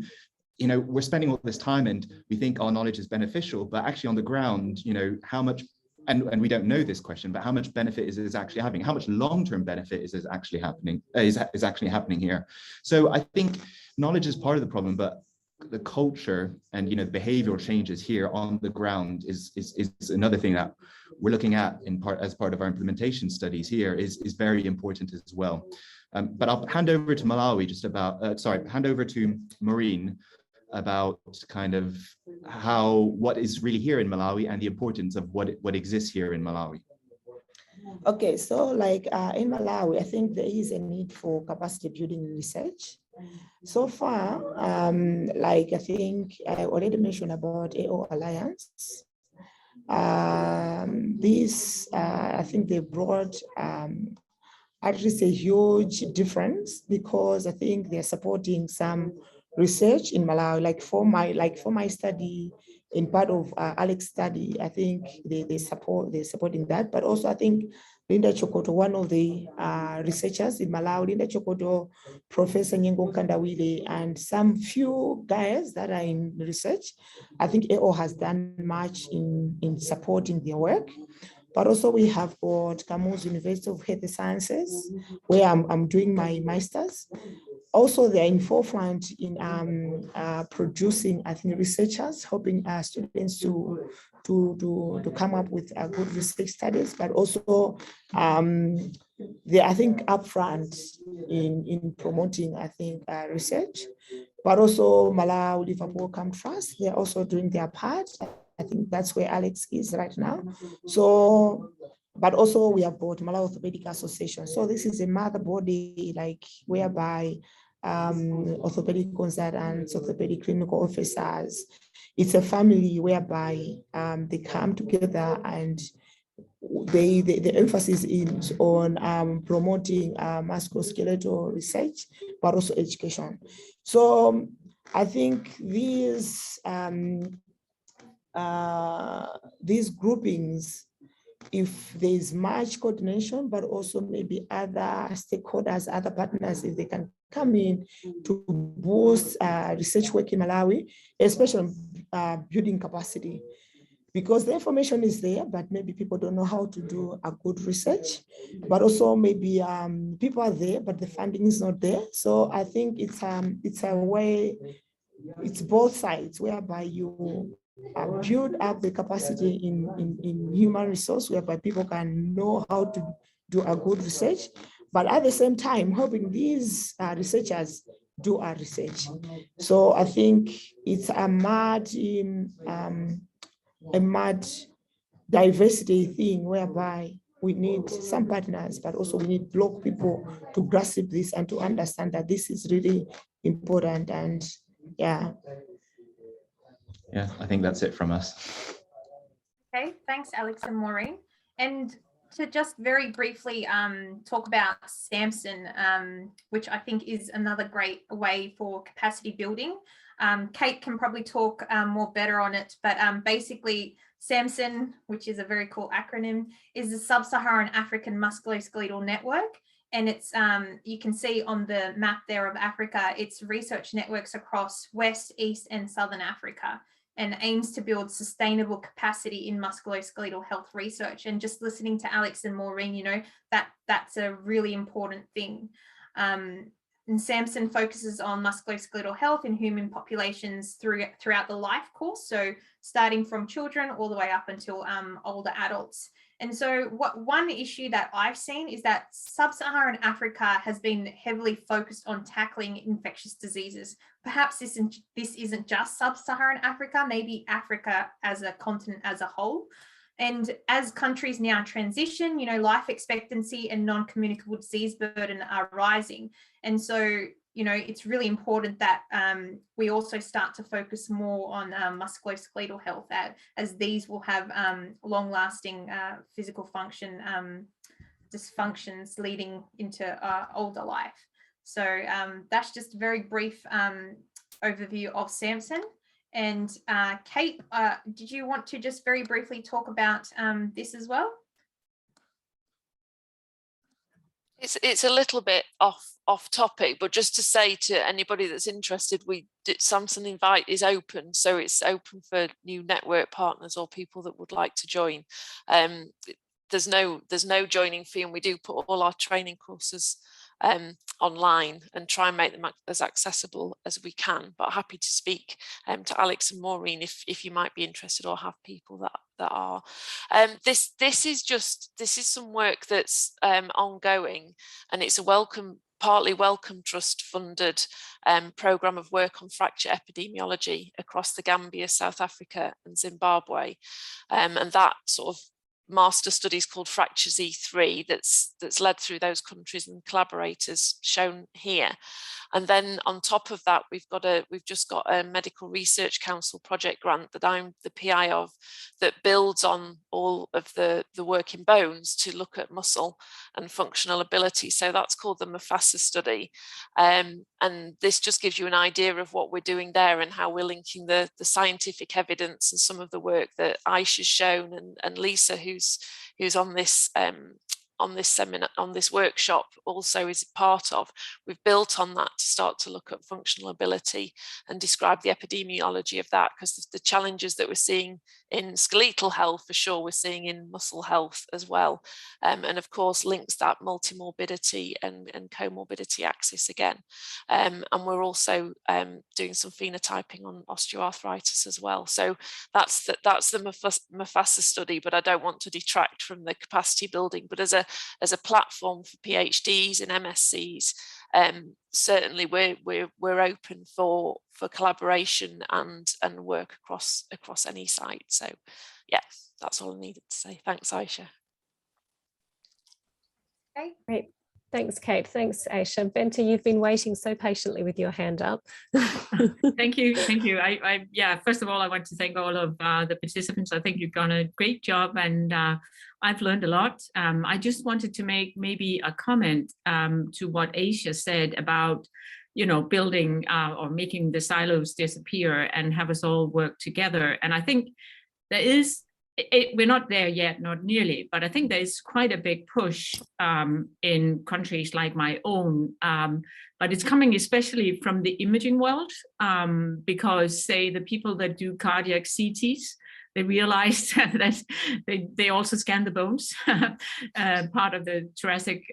we're spending all this time and we think our knowledge is beneficial, but actually on the ground, how much, and we don't know this question, but how much benefit is this actually having? How much long-term benefit is this actually happening, is actually happening here? So I think knowledge is part of the problem, but the culture and, the behavioral changes here on the ground is another thing that we're looking at as part of our implementation studies here is very important as well. But I'll hand over to Malawi hand over to Maureen about kind of what is really here in Malawi and the importance of what exists here in Malawi. Okay, so in Malawi, I think there is a need for capacity building research. So far, I think I already mentioned about AO Alliance. I think they brought at least a huge difference, because I think they're supporting some research in Malawi. For my study, in part of Alex's study, I think they're supporting that. But also I think Linda Chokoto, one of the researchers in Malawi, Linda Chokoto, Professor Nyengo Kandawile, and some few guys that are in research, I think AO has done much in supporting their work. But also we have got Kamuzu University of Health Sciences, where I'm doing my master's. Also, they're in forefront in producing, I think, researchers, helping students to come up with good research studies, but also they, I think, upfront in promoting, I think, research. But also Malawi Liverpool Come Trust, they're also doing their part. I think that's where Alex is right now. So, but also we have got Malawi Orthopedic Association. So this is a mother body, whereby orthopedic consultants, orthopedic clinical officers, it's a family whereby they come together, and the emphasis is on promoting musculoskeletal research, but also education. So I think these groupings, if there is much coordination, but also maybe other stakeholders, other partners, if they can come in to boost research work in Malawi, especially building capacity. Because the information is there, but maybe people don't know how to do a good research. But also maybe people are there, but the funding is not there. So I think it's a way, it's both sides, whereby you build up the capacity in human resource, whereby people can know how to do a good research, but at the same time helping these researchers do our research. So I think it's a mad diversity thing, whereby we need some partners, but also we need Bloc people to grasp this and to understand that this is really important. And yeah. Yeah, I think that's it from us. Okay, thanks, Alex and Maureen. And to just very briefly talk about Samson, which I think is another great way for capacity building. Kate can probably talk more better on it, but basically Samson, which is a very cool acronym, is the Sub-Saharan African Musculoskeletal Network. And it's, you can see on the map there of Africa, it's research networks across West, East and Southern Africa, and aims to build sustainable capacity in musculoskeletal health research. And just listening to Alex and Maureen, that's a really important thing. And SAMSON focuses on musculoskeletal health in human populations throughout the life course, so starting from children all the way up until older adults. And so one issue that I've seen is that sub-Saharan Africa has been heavily focused on tackling infectious diseases. Perhaps this isn't just sub-Saharan Africa, maybe Africa as a continent as a whole. And as countries now transition, life expectancy and non-communicable disease burden are rising. And so, it's really important that we also start to focus more on musculoskeletal health, as these will have long-lasting physical function dysfunctions leading into older life. So that's just a very brief overview of SAMSON. And Kate, did you want to just very briefly talk about this as well? It's a little bit off topic, but just to say to anybody that's interested, SAMSON Invite is open, so it's open for new network partners or people that would like to join. There's no joining fee, and we do put all our training courses online and try and make them as accessible as we can, but happy to speak to Alex and Maureen if you might be interested or have people that are. This is some work that's ongoing, and it's a partly Wellcome Trust funded programme of work on fracture epidemiology across the Gambia, South Africa and Zimbabwe, and that sort of master studies called Fractures E3 that's led through those countries and collaborators shown here. And then on top of that, we've just got a Medical Research Council project grant that I'm the PI of, that builds on all of the work in bones to look at muscle and functional ability. So that's called the Mufasa study. And this just gives you an idea of what we're doing there and how we're linking the scientific evidence and some of the work that Aisha's shown, and Lisa, who's on this seminar, on this workshop, also is part of. We've built on that to start to look at functional ability and describe the epidemiology of that, because the challenges that we're seeing in skeletal health, for sure, we're seeing in muscle health as well, and of course links that multimorbidity and comorbidity axis again, and we're also doing some phenotyping on osteoarthritis as well. So that's the Mufasa study, but I don't want to detract from the capacity building, but as a platform for PhDs and MScs, certainly we're open for collaboration and work across any site. So yeah, that's all I needed to say. Thanks, Aisha. Okay, great. Thanks, Kate. Thanks, Aisha. Bente, you've been waiting so patiently with your hand up. Thank you. Yeah, first of all, I want to thank all of the participants. I think you've done a great job, and I've learned a lot. I just wanted to make maybe a comment to what Aisha said about, building or making the silos disappear and have us all work together. And I think there is, we're not there yet, not nearly, but I think there is quite a big push in countries like my own, but it's coming especially from the imaging world, because, say, the people that do cardiac CTs, they realized that they also scan the bones, part of the thoracic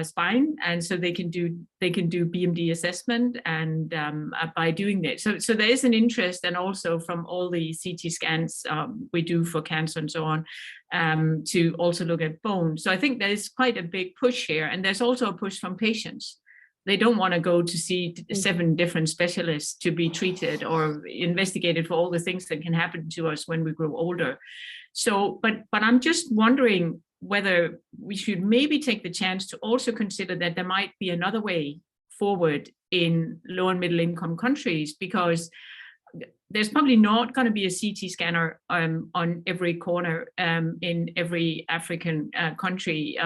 spine, and so they can do BMD assessment, and by doing that, so there is an interest, and also from all the CT scans we do for cancer and so on, to also look at bone. So I think there is quite a big push here, and there's also a push from patients. They don't want to go to see 7 different specialists to be treated or investigated for all the things that can happen to us when we grow older. So, but I'm just wondering whether we should maybe take the chance to also consider that there might be another way forward in low and middle income countries, because there's probably not going to be a CT scanner on every corner in every African country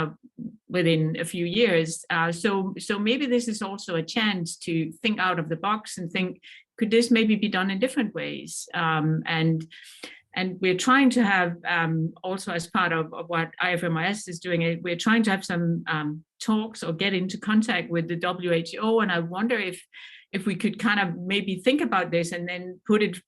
within a few years. So maybe this is also a chance to think out of the box and think, could this maybe be done in different ways? And we're trying to have, also as part of what IFMIS is doing, we're trying to have some talks or get into contact with the WHO. And I wonder if we could kind of maybe think about this and then put it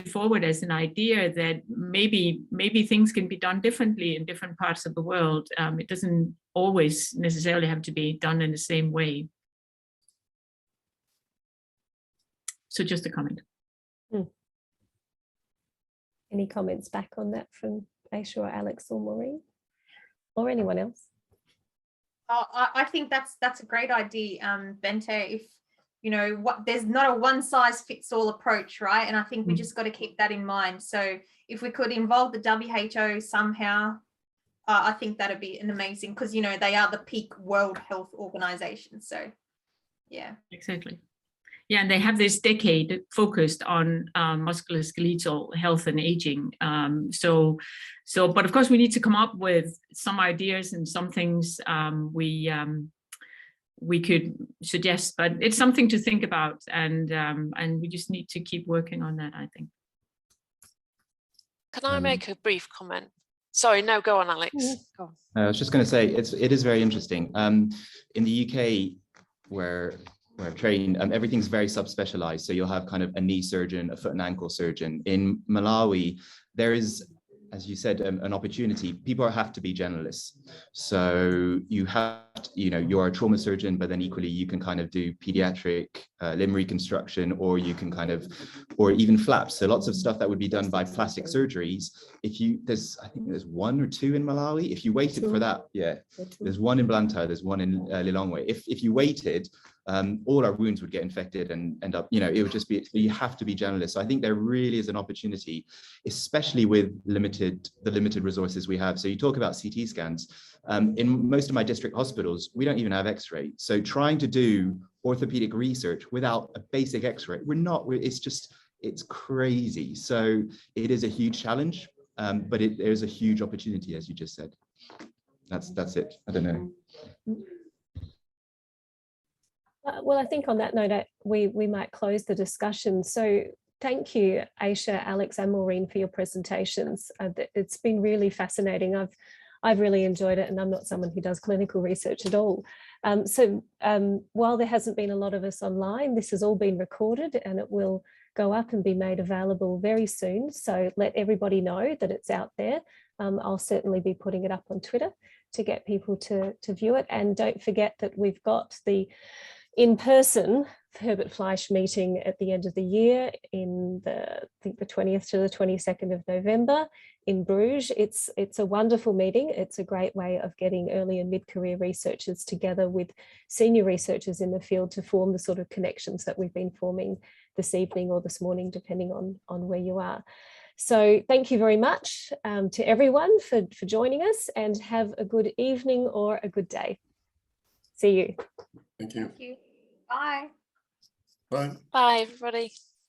forward as an idea that maybe things can be done differently in different parts of the world. It doesn't always necessarily have to be done in the same way. So just a comment. Any comments back on that from Aisha or Alex or Maureen or anyone else? I think that's a great idea, Bente. If you know what, there's not a one size fits all approach, right? And I think we just got to keep that in mind. So if we could involve the WHO somehow, I think that'd be an amazing, because you know they are the peak World Health Organization. So yeah, exactly. Yeah, and they have this decade focused on musculoskeletal health and aging. But of course, we need to come up with some ideas and some things we could suggest. But it's something to think about, and we just need to keep working on that, I think. Can I make a brief comment? Sorry, no, go on, Alex. Go on. I was just going to say it is very interesting. In the UK, where I've trained, everything's very subspecialized. So you'll have kind of a knee surgeon, a foot and ankle surgeon. In Malawi, there is, as you said, an opportunity. People have to be generalists. So you have, you're a trauma surgeon, but then equally you can kind of do pediatric limb reconstruction, or you can or even flaps. So lots of stuff that would be done by plastic surgeries. I think there's one or two in Malawi. If you waited for that, there's one in Blantyre, there's one in Lilongwe. If you waited, all our wounds would get infected and end up, it would just be, you have to be generalist. So I think there really is an opportunity, especially with the limited resources we have. So you talk about CT scans. In most of my district hospitals, we don't even have X-ray. So trying to do orthopedic research without a basic X-ray, it's crazy. So it is a huge challenge, but there's a huge opportunity, as you just said. That's it. I don't know. Well, I think on that note, we might close the discussion. So thank you, Aisha, Alex, and Maureen for your presentations. It's been really fascinating. I've really enjoyed it, and I'm not someone who does clinical research at all. While there hasn't been a lot of us online, this has all been recorded and it will go up and be made available very soon. So let everybody know that it's out there. I'll certainly be putting it up on Twitter to get people to view it. And don't forget that we've got the in-person Herbert Fleisch meeting at the end of the year in I think the 20th to the 22nd of November in Bruges. It's a wonderful meeting. It's a great way of getting early and mid-career researchers together with senior researchers in the field to form the sort of connections that we've been forming this evening or this morning, depending on where you are. So thank you very much to everyone for joining us, and have a good evening or a good day. See you. Thank you. thank you. Bye. Bye. Bye, everybody.